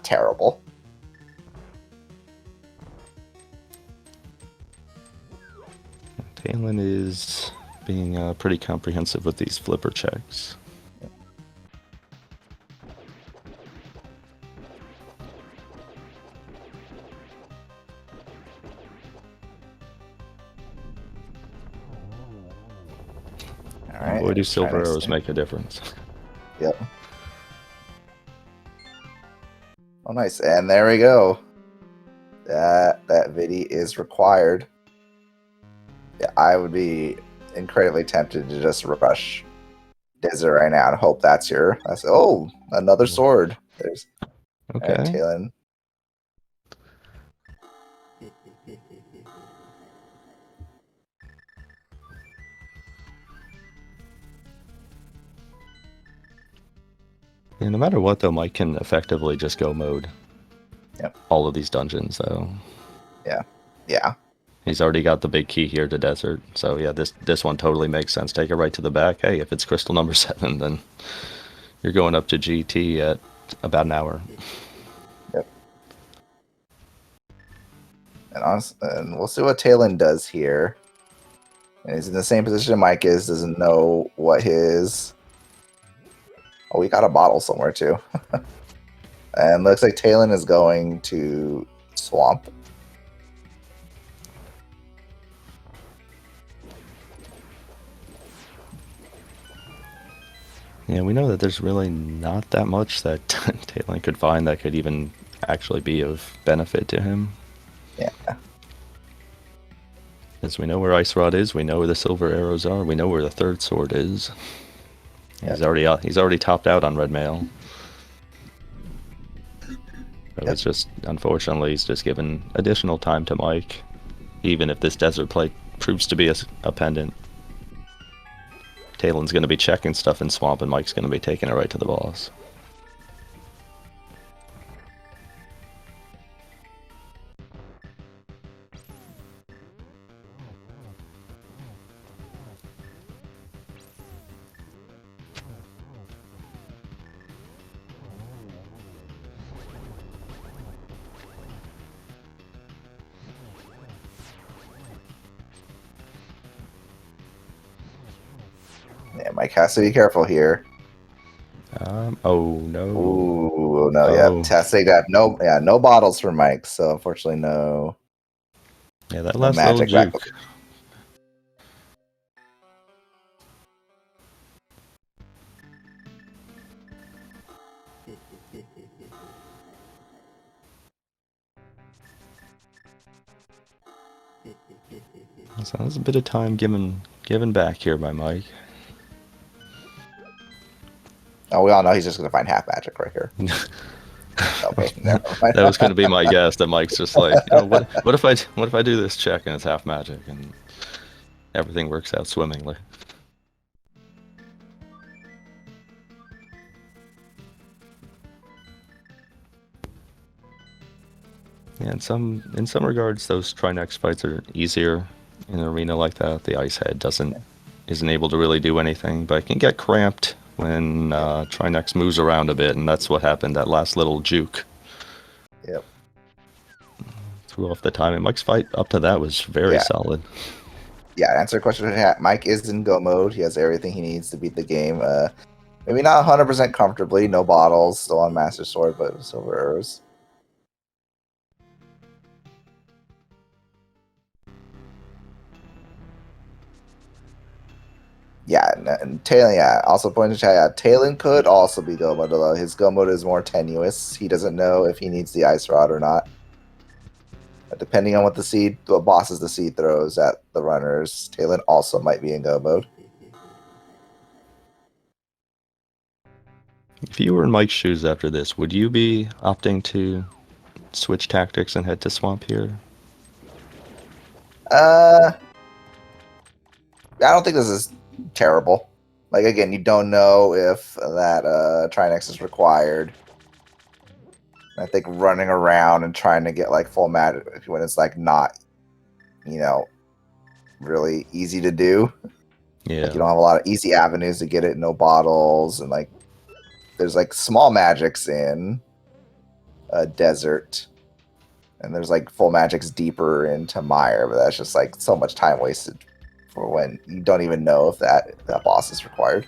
Speaker 1: terrible.
Speaker 2: Taelin is being pretty comprehensive with these flipper checks.
Speaker 1: Alright.
Speaker 2: Boy, do silver arrows make a difference.
Speaker 1: Yep. Oh, nice. And there we go. That Viddy is required. Yeah, I would be incredibly tempted to just rush Desert right now and hope that's your... Oh, another sword. There's...
Speaker 2: Okay.
Speaker 1: Taelin.
Speaker 2: Yeah, no matter what, though, Mike can effectively just go mode.
Speaker 1: Yep.
Speaker 2: All of these dungeons, though.
Speaker 1: Yeah.
Speaker 2: He's already got the big key here to Desert, so yeah, this one totally makes sense. Take it right to the back. Hey, if it's crystal number 7, then you're going up to GT at about an hour.
Speaker 1: Yep. And we'll see what Taelin does here. And he's in the same position Mike is, doesn't know what his... Oh, we got a bottle somewhere, too. And looks like Taelin is going to Swamp.
Speaker 2: Yeah, we know that there's really not that much that Taelin could find that could even actually be of benefit to him.
Speaker 1: Yeah.
Speaker 2: Because we know where Ice Rod is, we know where the silver arrows are, we know where the third sword is. Yep. He's already topped out on red mail. So it's just, unfortunately, he's just given additional time to Mike, even if this desert plate proves to be a pendant. Taelin's going to be checking stuff in Swamp, and Mike's going to be taking it right to the boss.
Speaker 1: Yeah, Mike has to be careful here.
Speaker 2: Oh no.
Speaker 1: Ooh, no, yeah. Testing that. No bottles for Mike, so unfortunately no.
Speaker 2: Yeah, that last
Speaker 1: magic
Speaker 2: little juke. So there's a bit of time given back here by Mike.
Speaker 1: Oh, we all know he's just going to find half magic right here. Okay, never mind.
Speaker 2: That was going to be my guess. That Mike's just like, what if I do this check and it's half magic and everything works out swimmingly. Yeah, in some regards, those Trinex fights are easier in an arena like that. The ice head isn't able to really do anything, but it can get cramped when Trinex moves around a bit, and that's what happened. That last little juke.
Speaker 1: Yep.
Speaker 2: Threw off the timing. Mike's fight up to that was very solid.
Speaker 1: Yeah, to answer your question, Mike is in go mode. He has everything he needs to beat the game. Maybe not 100% comfortably. No bottles, still on Master Sword, but silver arrows. Yeah, and Taelin, also pointing to chat, Taelin could also be go mode, although his go mode is more tenuous. He doesn't know if he needs the ice rod or not. But depending on what bosses the seed throws at the runners, Taelin also might be in go mode.
Speaker 2: If you were in Mike's shoes after this, would you be opting to switch tactics and head to Swamp here?
Speaker 1: I don't think this is terrible. Like, again, you don't know if that Trinex is required. I think running around and trying to get like full magic when it's like not, really easy to do.
Speaker 2: Yeah.
Speaker 1: Like, you don't have a lot of easy avenues to get it, no bottles, and like there's like small magics in desert, and there's like full magics deeper into Mire, but that's just like so much time wasted for when you don't even know if that boss is required.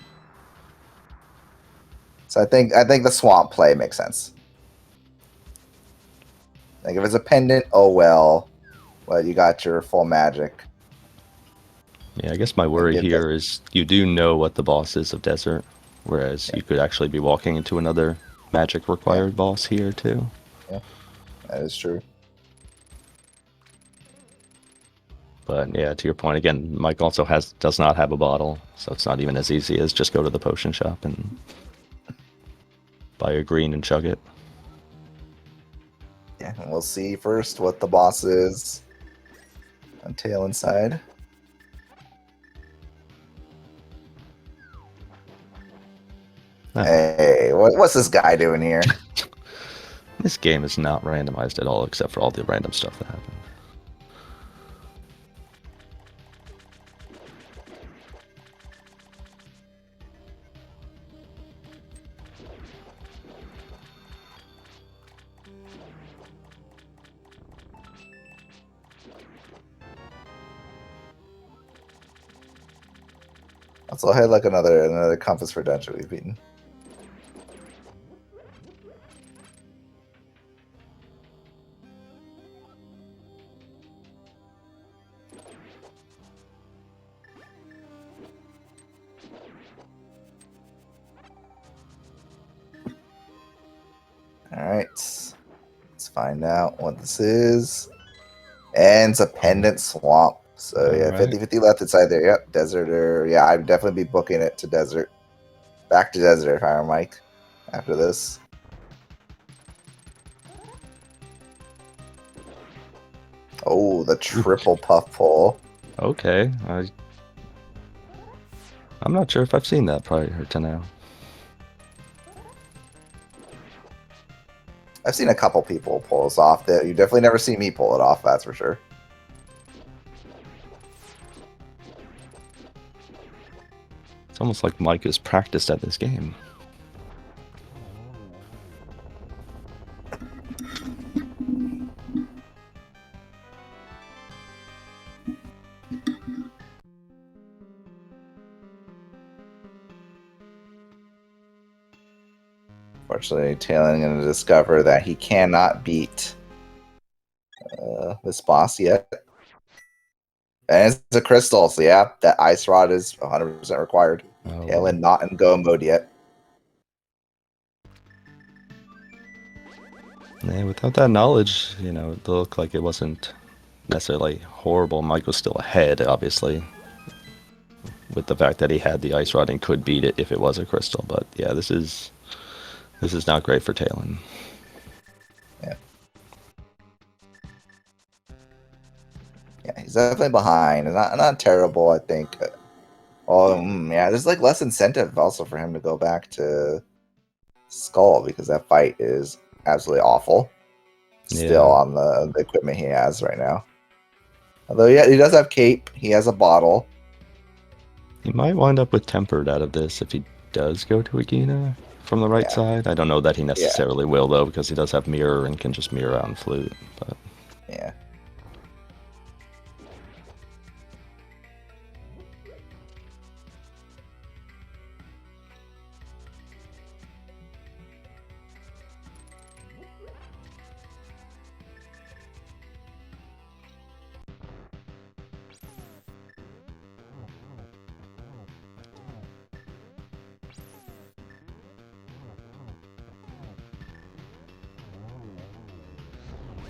Speaker 1: So I think the swamp play makes sense. Like if it's a pendant, oh well, you got your full magic.
Speaker 2: Yeah, I guess my worry here is you do know what the boss is of desert, whereas you could actually be walking into another magic required boss here too.
Speaker 1: Yeah, that is true.
Speaker 2: But yeah, to your point again, Mike also does not have a bottle, so it's not even as easy as just go to the potion shop and buy a green and chug it.
Speaker 1: Yeah, and we'll see first what the boss is on Taelin's side. Oh. Hey, what's this guy doing here?
Speaker 2: This game is not randomized at all, except for all the random stuff that happened.
Speaker 1: So I had like another compass for dungeon we've beaten. Alright. Let's find out what this is. And it's a pendant swamp. So yeah, 50-50 left inside there. Yep, desert or yeah, I'd definitely be booking it to desert. Back to desert if I were Mike after this. Oh, the triple puff pull.
Speaker 2: Okay. I'm not sure if I've seen that prior to now.
Speaker 1: I've seen a couple people pull this off. That you definitely never see me pull it off, that's for sure.
Speaker 2: It's almost like Mike is practiced at this game.
Speaker 1: Unfortunately, Taelin going to discover that he cannot beat this boss yet. And it's a crystal, so yeah, that ice rod is 100% required. Oh. Taelin not in go mode yet.
Speaker 2: Yeah, without that knowledge, it looked like it wasn't necessarily horrible. Mike was still ahead, obviously, with the fact that he had the ice rod and could beat it if it was a crystal. But yeah, this is not great for Taelin.
Speaker 1: Yeah. Yeah, he's definitely behind. Not terrible, I think. Yeah, there's like less incentive also for him to go back to Skull because that fight is absolutely awful. Still
Speaker 2: Yeah.
Speaker 1: on the equipment he has right now. Although yeah, he does have cape. He has a bottle.
Speaker 2: He might wind up with tempered out of this if he does go to Agina from the right
Speaker 1: Yeah.
Speaker 2: side. I don't know that he
Speaker 1: Yeah.
Speaker 2: necessarily will, though, because he does have mirror and can just mirror out and flute. But
Speaker 1: Yeah.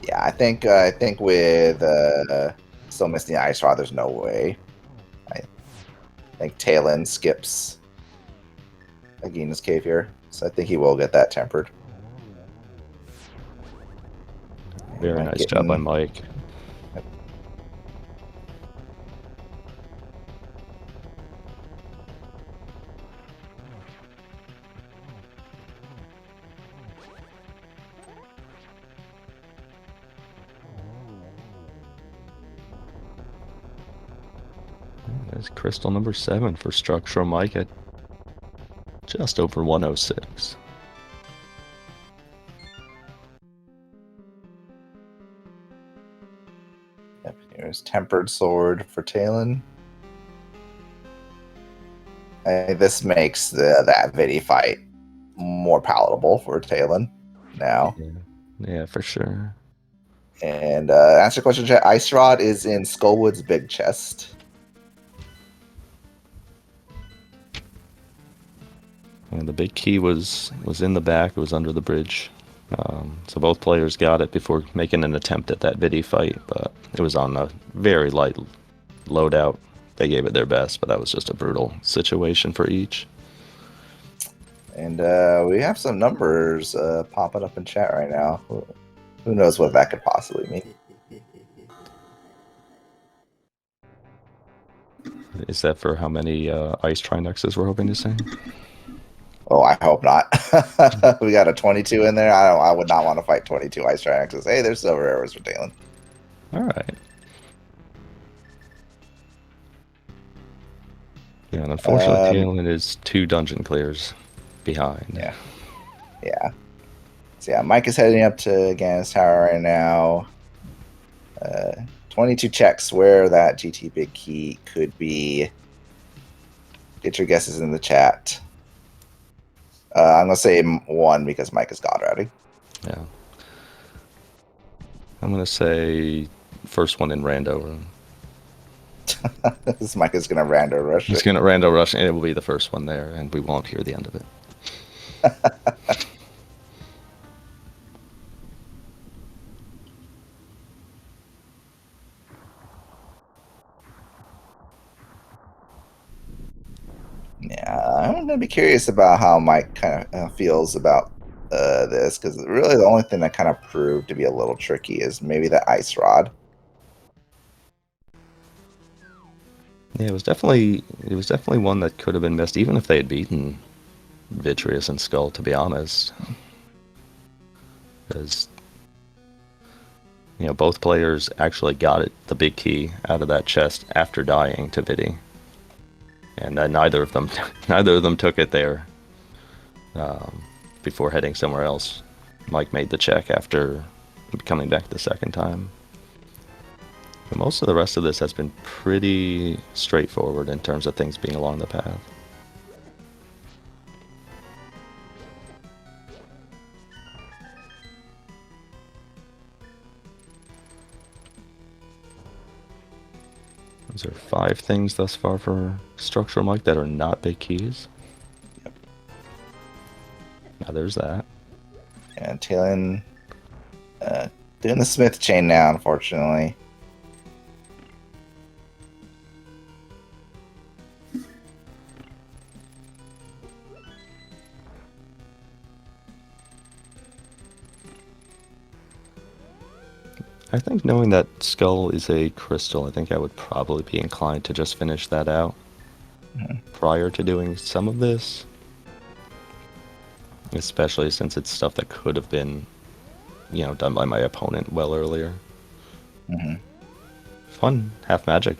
Speaker 1: Yeah, I think with still missing the ice rod, there's no way. I think Taelin skips Agina's cave here, so I think he will get that tempered.
Speaker 2: very nice job by Mike. There's crystal number 7 for StructuralMike at just over 106.
Speaker 1: Yep, here's tempered sword for Taelin. This makes that Vidi fight more palatable for Taelin now.
Speaker 2: Yeah, for sure.
Speaker 1: And answer question, chat. Ice Rod is in Skullwood's big chest.
Speaker 2: And the big key was in the back. It was under the bridge. So both players got it before making an attempt at that Vidi fight, but it was on a very light loadout. They gave it their best, but that was just a brutal situation for each.
Speaker 1: And we have some numbers popping up in chat right now. Who knows what that could possibly mean?
Speaker 2: Is that for how many ice Trinexes we're hoping to see?
Speaker 1: Oh, I hope not. We got a 22 in there. I would not want to fight 22 ice Trinexes. Hey, there's silver arrows for Taelin.
Speaker 2: All right. Yeah, and unfortunately, Taelin is 2 dungeon clears behind.
Speaker 1: Yeah. Yeah. So yeah, Mike is heading up to Gannis Tower right now. 22 checks where that GT big key could be. Get your guesses in the chat. I'm going to say 1 because Mike is god routing.
Speaker 2: Yeah. I'm going to say first one in Rando room.
Speaker 1: This Mike is going to Rando rush.
Speaker 2: He's going to Rando rush, and it will be the first one there, and we won't hear the end of it.
Speaker 1: Yeah, I'm going to be curious about how Mike kind of feels about this, because really the only thing that kind of proved to be a little tricky is maybe the ice rod.
Speaker 2: Yeah, it was definitely one that could have been missed, even if they had beaten Vitreous and Skull, to be honest. Because, you know, both players actually got it, the big key, out of that chest after dying to Vidi. And neither of them took it there before heading somewhere else. Mike made the check after coming back the second time. But most of the rest of this has been pretty straightforward in terms of things being along the path. Those are 5 things thus far for StructuralMike that are not big keys.
Speaker 1: Yep.
Speaker 2: Now there's that.
Speaker 1: And Taelin doing the Smith chain now, unfortunately.
Speaker 2: I think knowing that Skull is a crystal, I think I would probably be inclined to just finish that out prior to doing some of this. Especially since it's stuff that could have been, done by my opponent well earlier. Fun half magic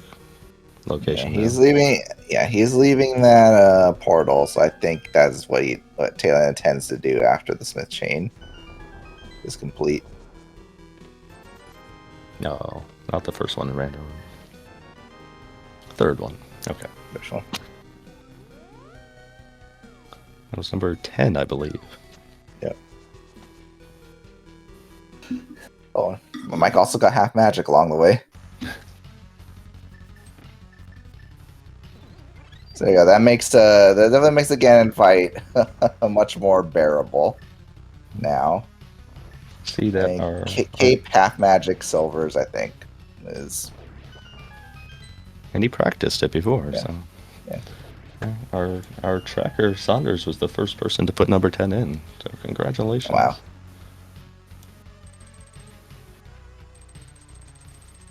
Speaker 2: location.
Speaker 1: Yeah, he's leaving. Yeah, he's leaving that portal. So I think that's what Taylor intends to do after the Smith chain is complete.
Speaker 2: No, not the first one in random. Third one. Okay.
Speaker 1: Which one?
Speaker 2: That was number 10, I believe.
Speaker 1: Yep. Oh, Mike also got half magic along the way. So yeah, that definitely makes the Ganon fight much more bearable now.
Speaker 2: See that our
Speaker 1: Cape half magic silvers, I think, is.
Speaker 2: And he practiced it before,
Speaker 1: Yeah.
Speaker 2: so.
Speaker 1: Yeah.
Speaker 2: Our tracker Saunders was the first person to put number 10 in, so congratulations.
Speaker 1: Wow.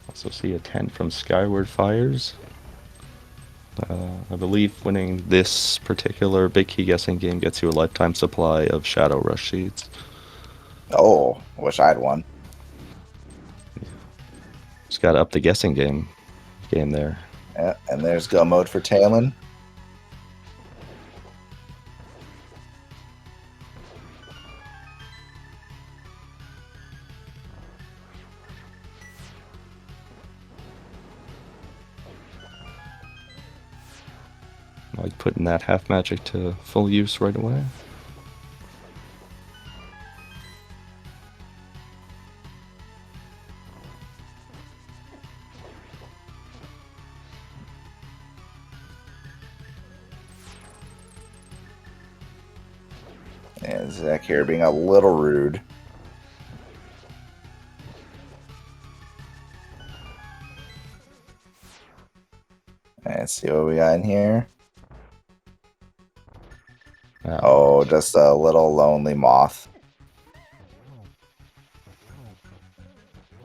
Speaker 2: Also see a 10 from Skyward Fires. I believe winning this particular big key guessing game gets you a lifetime supply of Shadow Rush sheets.
Speaker 1: Oh, I wish I had one.
Speaker 2: Just got to up the guessing game there.
Speaker 1: Yeah, and there's go mode for Taelin.
Speaker 2: Like putting that half magic to full use right away.
Speaker 1: And Zach here being a little rude. Let's see what we got in here. Oh, just a little lonely moth.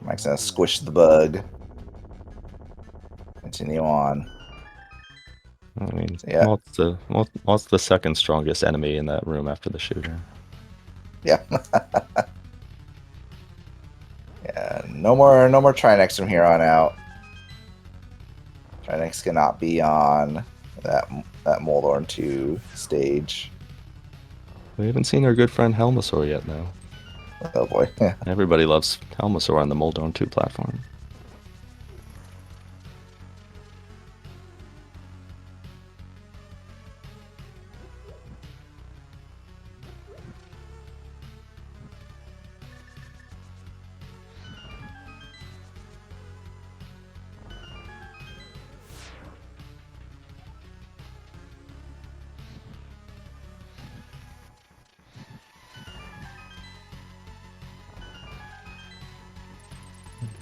Speaker 1: Mike's gonna squish the bug. Continue on.
Speaker 2: I mean,
Speaker 1: Yeah.
Speaker 2: what's the second strongest enemy in that room after the shooter?
Speaker 1: Yeah. Yeah. No more Trinex from here on out. Trinex cannot be on that Moldorm 2 stage.
Speaker 2: We haven't seen our good friend Helmasaur yet, though.
Speaker 1: Oh boy.
Speaker 2: Everybody loves Helmasaur on the Moldorm 2 platform.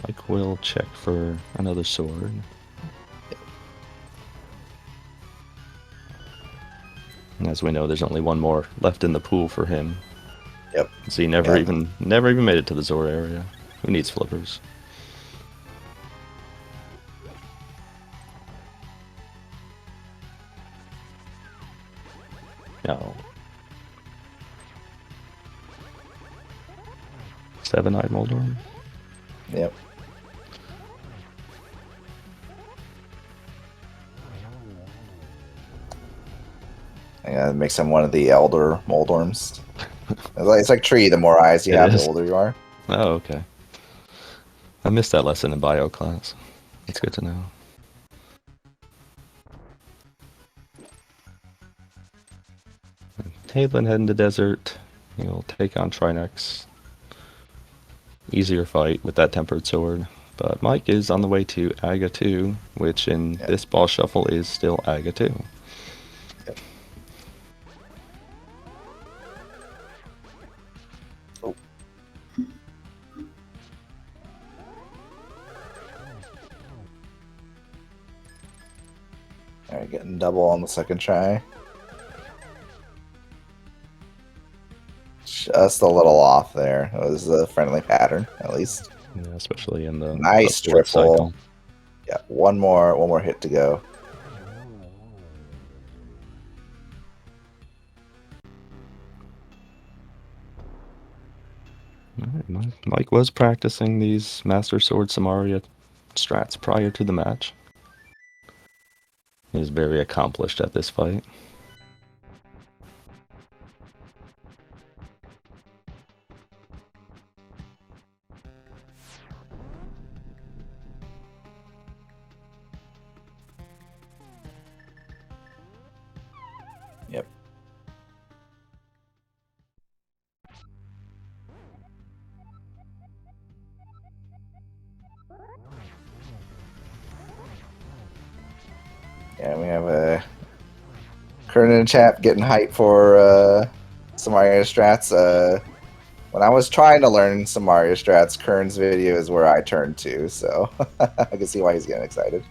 Speaker 2: Mike will check for another sword. And as we know, there's only one more left in the pool for him.
Speaker 1: Yep.
Speaker 2: So he never even made it to the Zora area. Who needs flippers? No. Seven-eyed Moldorm?
Speaker 1: Yep. I gotta make him one of the elder Moldorms. It's like tree. The more eyes you have, the older you are.
Speaker 2: Oh, okay. I missed that lesson in bio class. It's good to know. Taelin heading to desert. He'll take on Trinex. Easier fight with that tempered sword. But Mike is on the way to Aga 2, which in this ball shuffle is still Aga 2.
Speaker 1: Yep. Oh. Alright, getting double on the second try. Just a little off there. It was a friendly pattern, at least.
Speaker 2: Yeah, especially in the
Speaker 1: Nice
Speaker 2: fourth
Speaker 1: triple.
Speaker 2: cycle.
Speaker 1: Yeah, one more hit to go.
Speaker 2: Mike was practicing these Master Sword Samaria strats prior to the match. He's very accomplished at this fight.
Speaker 1: Yep. Yeah, we have a Kern in the chat getting hype for some Mario strats. When I was trying to learn some Mario strats, Kern's video is where I turned to, so I can see why he's getting excited.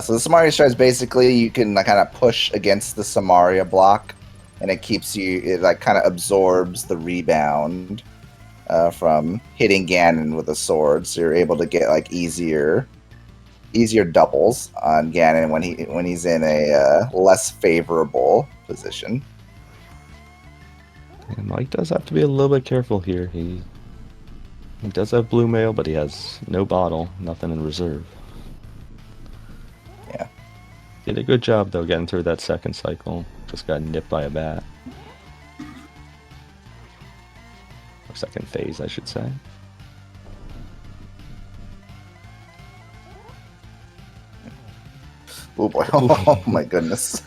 Speaker 1: So the Samaria strat is basically you can kind of push against the Samaria block, and it keeps you. It like kind of absorbs the rebound from hitting Ganon with a sword, so you're able to get like easier doubles on Ganon when he's in a less favorable position.
Speaker 2: And Mike does have to be a little bit careful here. He does have blue mail, but he has no bottle, nothing in reserve.
Speaker 1: Yeah.
Speaker 2: Did a good job, though, getting through that second cycle. Just got nipped by a bat. Or second phase, I should say.
Speaker 1: Oh boy. Oh my goodness.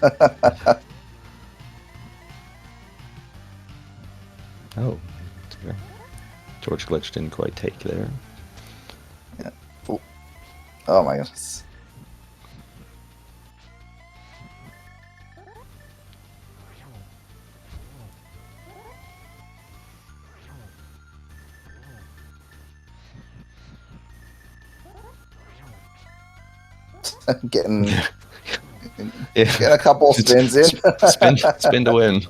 Speaker 2: Oh. Torch glitch didn't quite take there.
Speaker 1: Yeah. Oh my goodness. getting a couple spins in.
Speaker 2: spin to win.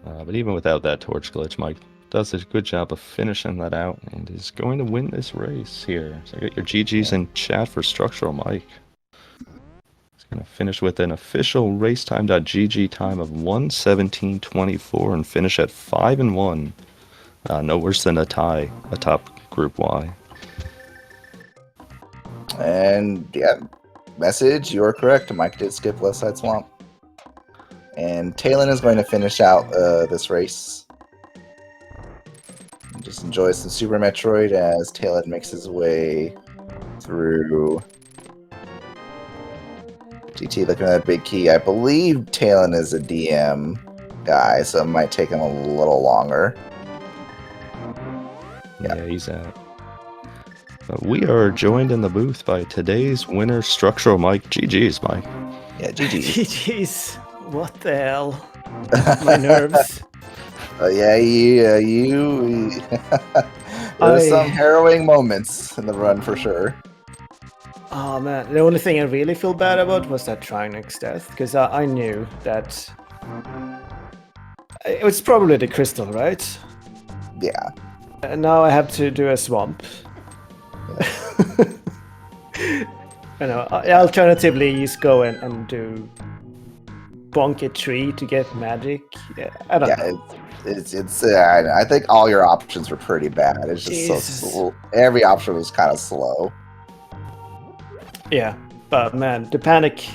Speaker 2: But even without that torch glitch, Mike does a good job of finishing that out and is going to win this race here. So I got your GGs in chat for StructuralMike. He's going to finish with an official racetime.gg time of 1:17:24 and finish at 5-1. No worse than a tie atop Group Y.
Speaker 1: And yeah, message, you are correct. Mike did skip Left Side Swamp. And Taelin is going to finish out this race. Just enjoy some Super Metroid as Taelin makes his way through GT. Looking at that big key. I believe Taelin is a DM guy, so it might take him a little longer.
Speaker 2: Yeah, he's out. We are joined in the booth by today's winner, StructuralMike. GG's, Mike.
Speaker 1: Yeah, GG's.
Speaker 3: GG's. What the hell? My nerves.
Speaker 1: Yeah, you. There's some harrowing moments in the run for sure.
Speaker 3: Oh man, the only thing I really feel bad about was that Trinix death, because I knew that it was probably the crystal, right?
Speaker 1: Yeah.
Speaker 3: And now I have to do a swamp. You know, alternatively, just go and do bonk a tree to get magic. Yeah, I don't know.
Speaker 1: It's I think all your options were pretty bad. It's just so slow. Every option was kind of slow.
Speaker 3: Yeah, but man, the panic.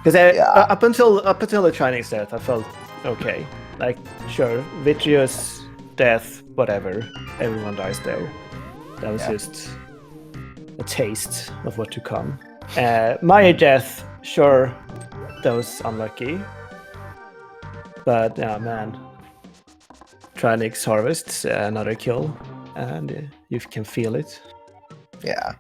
Speaker 3: Because up until the Chinese death, I felt okay. Like, sure, Vitreous death, whatever. Everyone dies there. That was just a taste of what to come. Maya death, sure, that was unlucky. But yeah, man, Trinix harvests another kill, and you can feel it.
Speaker 1: Yeah.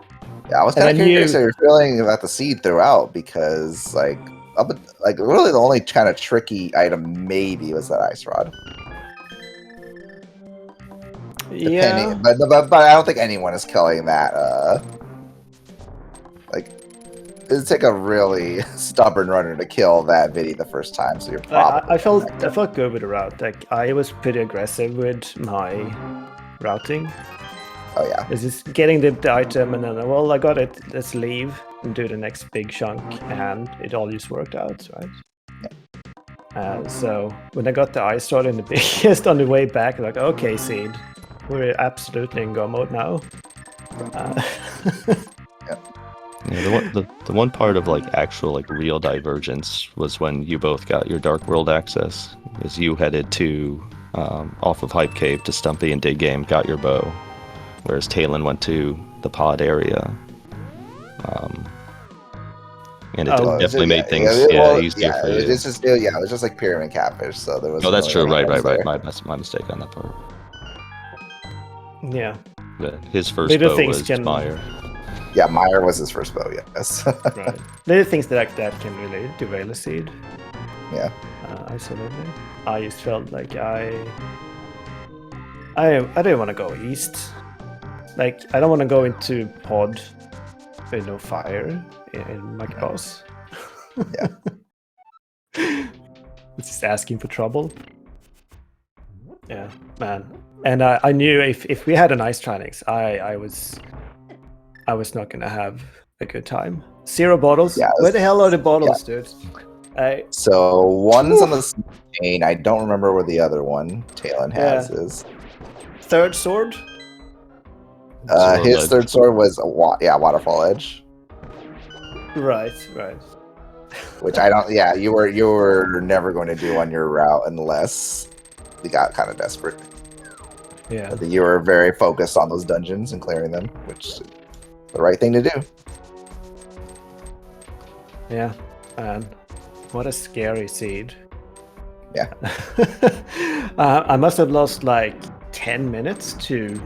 Speaker 1: Yeah, I was
Speaker 3: And
Speaker 1: kind of
Speaker 3: then
Speaker 1: curious
Speaker 3: you-
Speaker 1: how you're feeling about the seed throughout because, really the only kind of tricky item maybe was that ice rod.
Speaker 3: Yeah.
Speaker 1: But I don't think anyone is killing that. It'd take a really stubborn runner to kill that Viddy the first time, so you're probably.
Speaker 3: I felt good with the route. Like I was pretty aggressive with my routing.
Speaker 1: Oh yeah.
Speaker 3: It's just getting the item and then, well, I got it. Let's leave and do the next big chunk, and it all just worked out, right? So when I got the ice rod in the biggest on the way back, I'm like, okay, Seed, we're absolutely in go mode now.
Speaker 2: Yeah, the one part of like actual like real divergence was when you both got your Dark World access, as you headed to off of Hype Cave to Stumpy and Dig Game, got your bow, whereas Taelin went to the pod area. And it definitely made things easier for you.
Speaker 1: It was just like Pyramid Catfish, so there was.
Speaker 2: Oh, that's true. Right. My mistake on that part.
Speaker 3: Yeah.
Speaker 2: But his first
Speaker 3: Little
Speaker 2: bow
Speaker 3: things
Speaker 2: was
Speaker 3: can-
Speaker 2: Meyer.
Speaker 1: Yeah, Meyer was his first bow. Yes.
Speaker 3: Right. Little things like that can really derail a Seed.
Speaker 1: Yeah.
Speaker 3: Absolutely. I just felt like I didn't want to go east. Like I don't want to go into pod with no fire in my boss.
Speaker 1: Yeah.
Speaker 3: It's just asking for trouble. Yeah, man. And I knew if we had an ice Trinix, I was not gonna have a good time. 0 bottles.
Speaker 1: Yeah,
Speaker 3: Where the hell are the bottles, dude?
Speaker 1: So one's on the chain. I don't remember where the other one Taelin has is.
Speaker 3: Third sword.
Speaker 1: His third sword was Waterfall Edge.
Speaker 3: Right.
Speaker 1: Which I don't. Yeah, you were never going to do on your route unless you got kind of desperate.
Speaker 3: Yeah.
Speaker 1: You were very focused on those dungeons and clearing them, which is the right thing to do.
Speaker 3: Yeah. Man, what a scary Seed.
Speaker 1: Yeah.
Speaker 3: I must have lost like 10 minutes to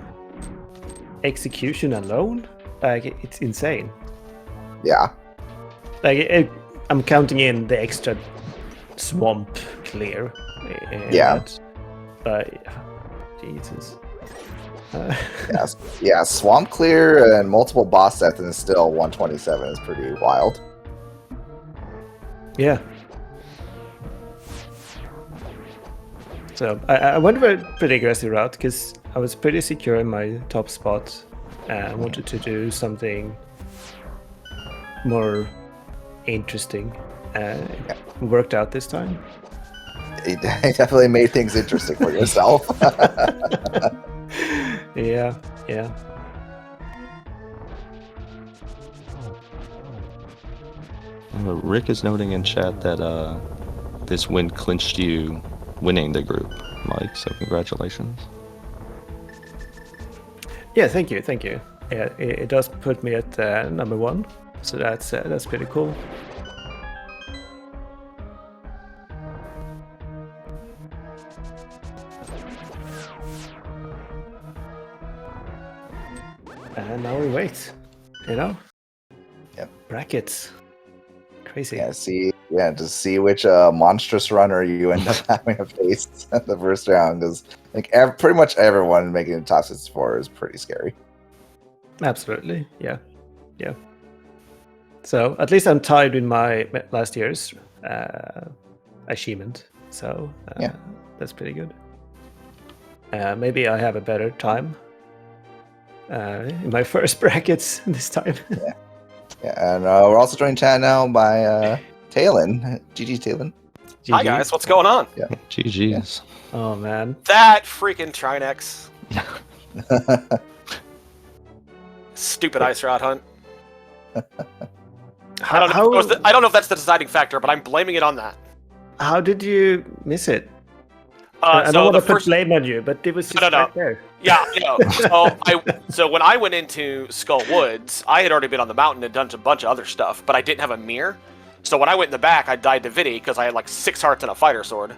Speaker 3: execution alone. Like it's insane.
Speaker 1: Yeah.
Speaker 3: Like I'm counting in the extra swamp clear.
Speaker 1: Yeah.
Speaker 3: But Jesus.
Speaker 1: Yeah. Swamp clear and multiple boss sets and still 127 is pretty wild.
Speaker 3: Yeah. So I went a pretty aggressive route because I was pretty secure in my top spot. I wanted to do something more interesting. Worked out this time.
Speaker 1: It definitely made things interesting for yourself.
Speaker 3: Yeah.
Speaker 2: Rick is noting in chat that this win clinched you winning the group, Mike. So congratulations.
Speaker 3: Yeah, thank you. Yeah, it does put me at number 1, so that's pretty cool. And now we wait.
Speaker 1: Yep.
Speaker 3: Brackets. Crazy.
Speaker 1: Yeah, to see which monstrous runner you end up having to face at the first round, because pretty much everyone making the top 64 is pretty scary.
Speaker 3: Absolutely, yeah. So at least I'm tied with my last year's achievement. So that's pretty good. Maybe I have a better time in my first brackets this time.
Speaker 1: Yeah, and we're also joined chat now by Taelin. GG, Taelin.
Speaker 4: Hi guys, what's going on?
Speaker 1: Yeah.
Speaker 2: GG's.
Speaker 3: Oh man.
Speaker 4: That freaking Trinex. Stupid ice rod hunt. I don't know if that's the deciding factor, but I'm blaming it on that.
Speaker 3: How did you miss it? I don't want to put blame on you, but it was just back there.
Speaker 4: Yeah, So when I went into Skull Woods, I had already been on the mountain and done a bunch of other stuff, but I didn't have a mirror. So when I went in the back, I died to Viddy because I had like 6 hearts and a fighter sword.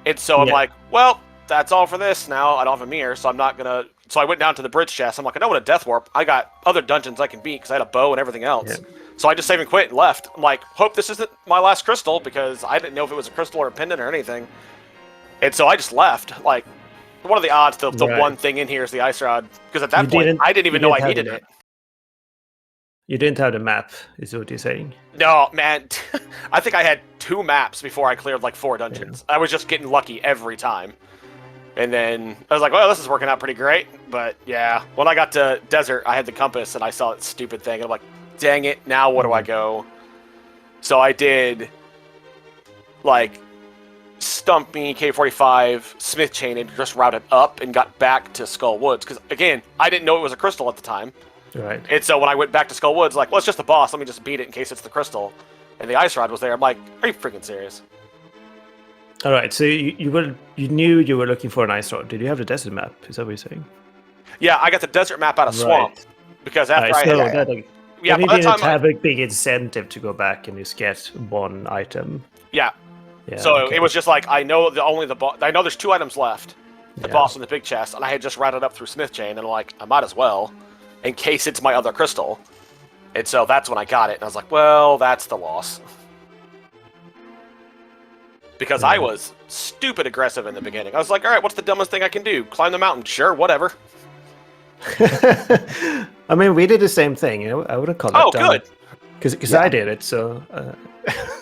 Speaker 4: And so I'm like, well, that's all for this now. I don't have a mirror, so I'm not gonna So I went down to the bridge chest. I'm like, I don't want a death warp. I got other dungeons I can beat because I had a bow and everything else.
Speaker 3: Yeah.
Speaker 4: So I just save and quit and left. I'm like, hope this isn't my last crystal because I didn't know if it was a crystal or a pendant or anything. And so I just left. Like, what are the odds the
Speaker 3: Right.
Speaker 4: one thing in here is the ice rod? Because at that
Speaker 3: You
Speaker 4: point,
Speaker 3: didn't-
Speaker 4: I didn't even
Speaker 3: you
Speaker 4: know I
Speaker 3: didn't have
Speaker 4: needed
Speaker 3: the
Speaker 4: it.
Speaker 3: You didn't have the map, is what you're saying.
Speaker 4: No, man. I think I had 2 maps before I cleared like 4 dungeons. I was just getting lucky every time. And then I was like, well, this is working out pretty great. But yeah, when I got to desert, I had the compass and I saw that stupid thing. And I'm like, dang it, now where do I go? So I did like Stumpy, K45, Smith Chain, and just routed up and got back to Skull Woods. Because again, I didn't know it was a crystal at the time.
Speaker 3: Right.
Speaker 4: And so when I went back to Skull Woods, like, well, it's just the boss. Let me just beat it in case it's the crystal. And the ice rod was there. I'm like, are you freaking serious?
Speaker 3: All right. So you knew you were looking for an ice rod. Did you have the desert map? Is that what you're saying?
Speaker 4: Yeah, I got the desert map out of Swamp.
Speaker 3: Right.
Speaker 4: Because after
Speaker 3: Alright, so
Speaker 4: I had...
Speaker 3: that,
Speaker 4: Yeah,
Speaker 3: then you
Speaker 4: by the
Speaker 3: didn't
Speaker 4: time
Speaker 3: have a big incentive to go back and just get one item.
Speaker 4: Yeah.
Speaker 3: Yeah.
Speaker 4: So
Speaker 3: okay.
Speaker 4: it was just like, I know the boss... I know there's 2 items left. The
Speaker 3: Yeah.
Speaker 4: boss and the big chest. And I had just routed up through Smith Chain. And I'm like, I might as well. In case it's my other crystal. And so that's when I got it. And I was like, well, that's the loss. Because I was stupid aggressive in the beginning. I was like, all right, what's the dumbest thing I can do? Climb the mountain. Sure, whatever.
Speaker 3: I mean, we did the same thing. I wouldn't call it.
Speaker 4: Oh, good.
Speaker 3: Because
Speaker 1: Yeah.
Speaker 3: I did it. So.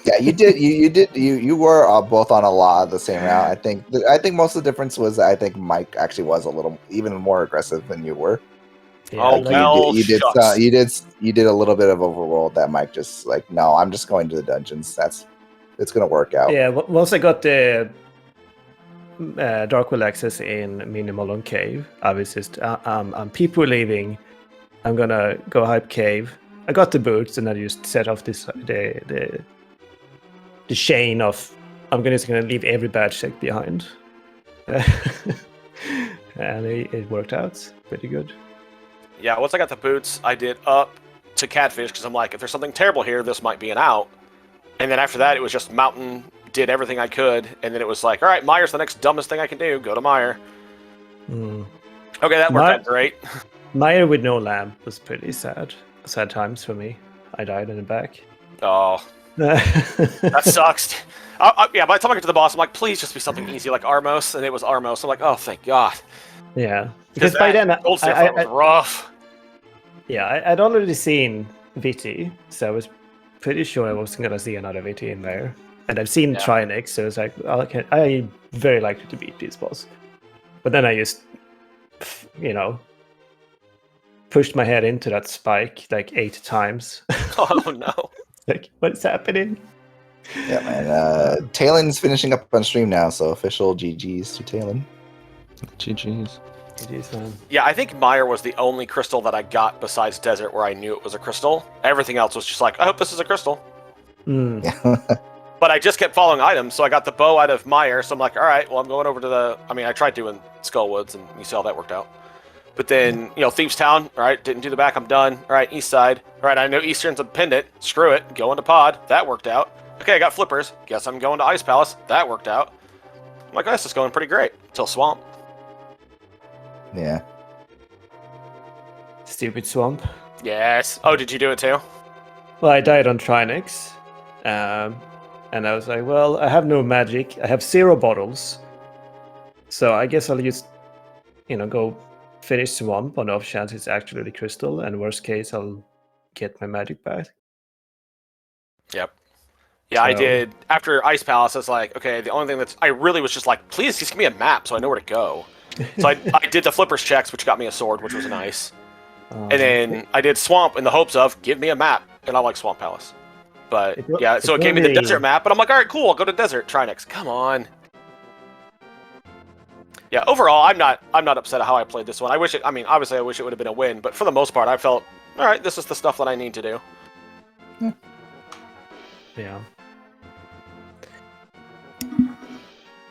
Speaker 1: Yeah, you did. You were both on a lot of the same route. I think most of the difference was I think Mike actually was a little even more aggressive than you were.
Speaker 3: Yeah,
Speaker 4: Oh,
Speaker 3: like-
Speaker 4: well, shucks.
Speaker 1: You did a little bit of overworld that Mike just like, no, I'm just going to the dungeons. It's gonna work out.
Speaker 3: Yeah, once I got the Darkwood access in Minimal Cave, I was just, people leaving. I'm gonna go hype cave. I got the boots, and I just set off the chain of I'm just gonna leave every badge check behind, and it worked out pretty good.
Speaker 4: Yeah, once I got the boots, I did up to Catfish because I'm like, if there's something terrible here, this might be an out. And then after that, it was just Mountain, did everything I could, and then it was like, all right, Meyer's the next dumbest thing I can do. Go to Meyer.
Speaker 3: Mm.
Speaker 4: Okay, that worked out great.
Speaker 3: Meyer with no lamp was pretty sad. Sad times for me. I died in the back.
Speaker 4: Oh, that sucks. Yeah, by the time I get to the boss, I'm like, please just be something easy like Armos, and it was Armos. I'm like, oh, thank God.
Speaker 3: Yeah, because by then
Speaker 4: Gold Sapphire was rough.
Speaker 3: Yeah, I'd already seen Viti, so I was pretty sure I wasn't gonna see another Viti in there. And I've seen Trinix, so it's like, okay, I very likely to beat this boss. But then I just, pushed my head into that spike like 8 times.
Speaker 4: Oh no.
Speaker 3: Like, what's happening?
Speaker 1: Yeah, man. Taelin's finishing up on stream now, so official GGs to Taelin.
Speaker 2: GG's.
Speaker 3: Jeez, man.
Speaker 4: Yeah, I think Meyer was the only crystal that I got besides Desert where I knew it was a crystal. Everything else was just like, I hope this is a crystal.
Speaker 3: Mm.
Speaker 1: Yeah.
Speaker 4: But I just kept following items, so I got the bow out of Meyer, so I'm like, all right, well, I'm going over to I tried doing Skullwoods, and you see how that worked out. But then, Thieves Town, all right, didn't do the back, I'm done. All right, East Side. All right, I know Eastern's a pendant. Screw it, going to Pod. That worked out. Okay, I got Flippers. Guess I'm going to Ice Palace. That worked out. I'm like, oh, this is going pretty great. Till Swamp.
Speaker 1: Yeah.
Speaker 3: Stupid swamp.
Speaker 4: Yes. Oh, did you do it too?
Speaker 3: Well, I died on Trinix. And I was like, well, I have no magic. I have 0 bottles. So I guess I'll just, go finish Swamp on the off chance it's actually the crystal. And worst case, I'll get my magic back.
Speaker 4: Yep. Yeah, I did. After Ice Palace, I was like, okay, the only thing I really was just like, please just give me a map so I know where to go. So I did the Flippers checks, which got me a sword, which was nice. And then I did Swamp in the hopes of, give me a map. And I like Swamp Palace. But so it gave me the desert map, and I'm like, all right, cool, I'll go to desert. Try next. Come on. Yeah, overall, I'm not upset at how I played this one. Obviously I wish it would have been a win, but for the most part, I felt, all right, this is the stuff that I need to do.
Speaker 3: Yeah.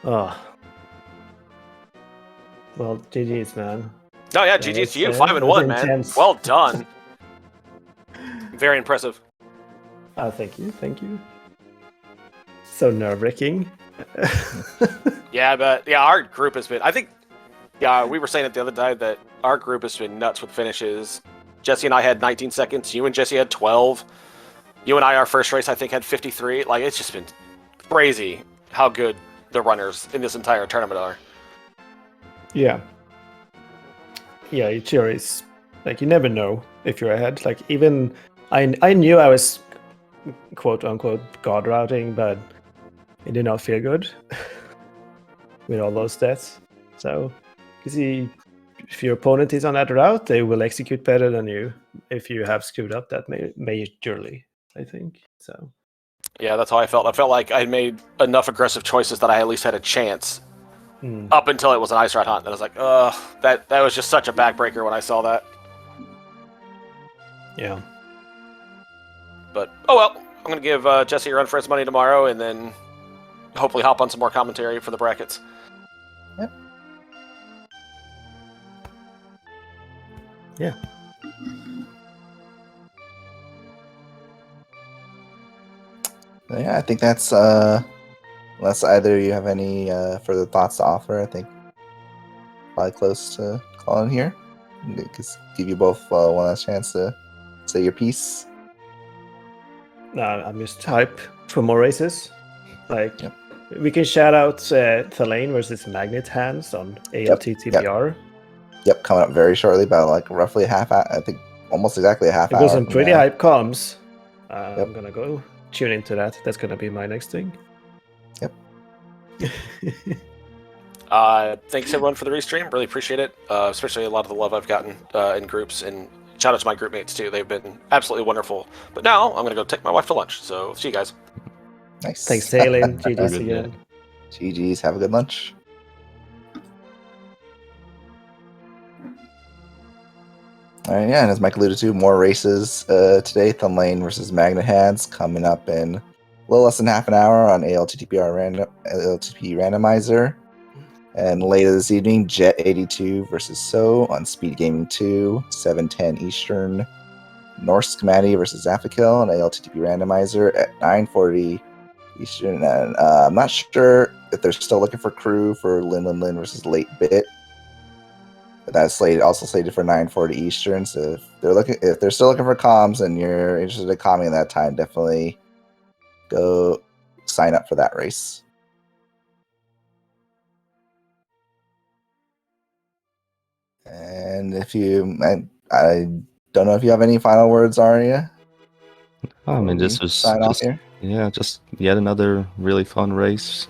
Speaker 3: Oh. Well, GG's, man.
Speaker 4: Oh yeah, GG's to you. 5-1,
Speaker 3: was
Speaker 4: man.
Speaker 3: intense.
Speaker 4: Well done. Very impressive.
Speaker 3: Oh, thank you. So nerve-wracking.
Speaker 4: Yeah, but our group has been. I think, we were saying it the other day that our group has been nuts with finishes. Jesse and I had 19 seconds. You and Jesse had 12. You and I, our first race, I think, had 53. Like, it's just been crazy how good the runners in this entire tournament are.
Speaker 3: Yeah. Yeah, each year is like you never know if you're ahead. Like even I knew I was quote unquote god routing, but it did not feel good with all those stats. So you see, if your opponent is on that route, they will execute better than you if you have screwed up that majorly, I think. So
Speaker 4: Yeah, that's how I felt. I felt like I made enough aggressive choices that I at least had a chance up until it was an ice rat hunt. And I was like, ugh, that was just such a backbreaker when I saw that.
Speaker 3: yeah.
Speaker 4: But, oh well, I'm going to give Jesse a run for his money tomorrow and then hopefully hop on some more commentary for the brackets.
Speaker 1: Yep.
Speaker 3: Yeah.
Speaker 1: Yeah, I think that's unless either you have any further thoughts to offer, I think probably close to calling here. Just give you both one last chance to say your piece.
Speaker 3: I'm just hype for more races. Like
Speaker 1: Yep.
Speaker 3: we can shout out Taelin versus Magnet Hands on ALTTPR.
Speaker 1: Yep, coming up very shortly, about like roughly a half hour. I think almost exactly a half
Speaker 3: There
Speaker 1: hour.
Speaker 3: goes some
Speaker 1: from
Speaker 3: pretty
Speaker 1: now.
Speaker 3: hype comms.
Speaker 1: Yep.
Speaker 3: I'm gonna go tune into that. That's gonna be my next thing.
Speaker 1: Yep.
Speaker 4: Thanks everyone for the restream. Really appreciate it. Especially a lot of the love I've gotten in groups, and shout out to my group mates too. They've been absolutely wonderful. But now I'm gonna go take my wife to lunch. So see you guys.
Speaker 1: Nice.
Speaker 3: Thanks, Taelin. GG's
Speaker 2: Good
Speaker 3: again.
Speaker 1: GG's. Have a good lunch. All right, yeah, and as Mike alluded to, more races today. Taelin versus Magnet Hands coming up in a little less than half an hour on ALTTPR ALTP Randomizer. And later this evening, Jet 82 versus So on SpeedGaming 2, 7:10 Eastern. Norse Schmatty versus Zafikil on ALTTP Randomizer at 9:40 Eastern. And I'm not sure if they're still looking for crew for Lin versus Late Bit. But that's slated for 9:40 Eastern. So if they're still looking for comms and you're interested in comming at that time, definitely go sign up for that race. And if I don't know if you have any final words, Arya.
Speaker 2: I mean, this
Speaker 1: Before we
Speaker 2: was
Speaker 1: sign off here.
Speaker 2: just yet another really fun race.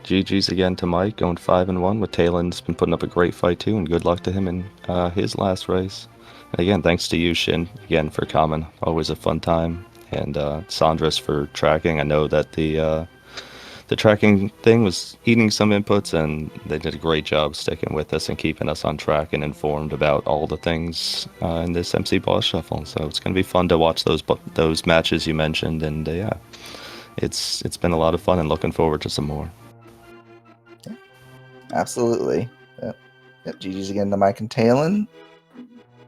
Speaker 2: GG's again to Mike, going 5-1 with Taelin's been putting up a great fight too, and good luck to him in his last race. And again, thanks to you, Shin, again for coming. Always a fun time, and Sandras for tracking. I know that the tracking thing was eating some inputs, and they did a great job sticking with us and keeping us on track and informed about all the things in this MC Boss Shuffle. So it's going to be fun to watch those matches you mentioned, and yeah, it's been a lot of fun and looking forward to some more.
Speaker 1: Yeah, absolutely. Yep. GG's again to Mike and Taelin,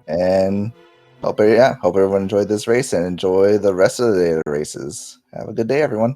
Speaker 1: and hope everyone enjoyed this race and enjoy the rest of the day of the races. Have a good day, everyone.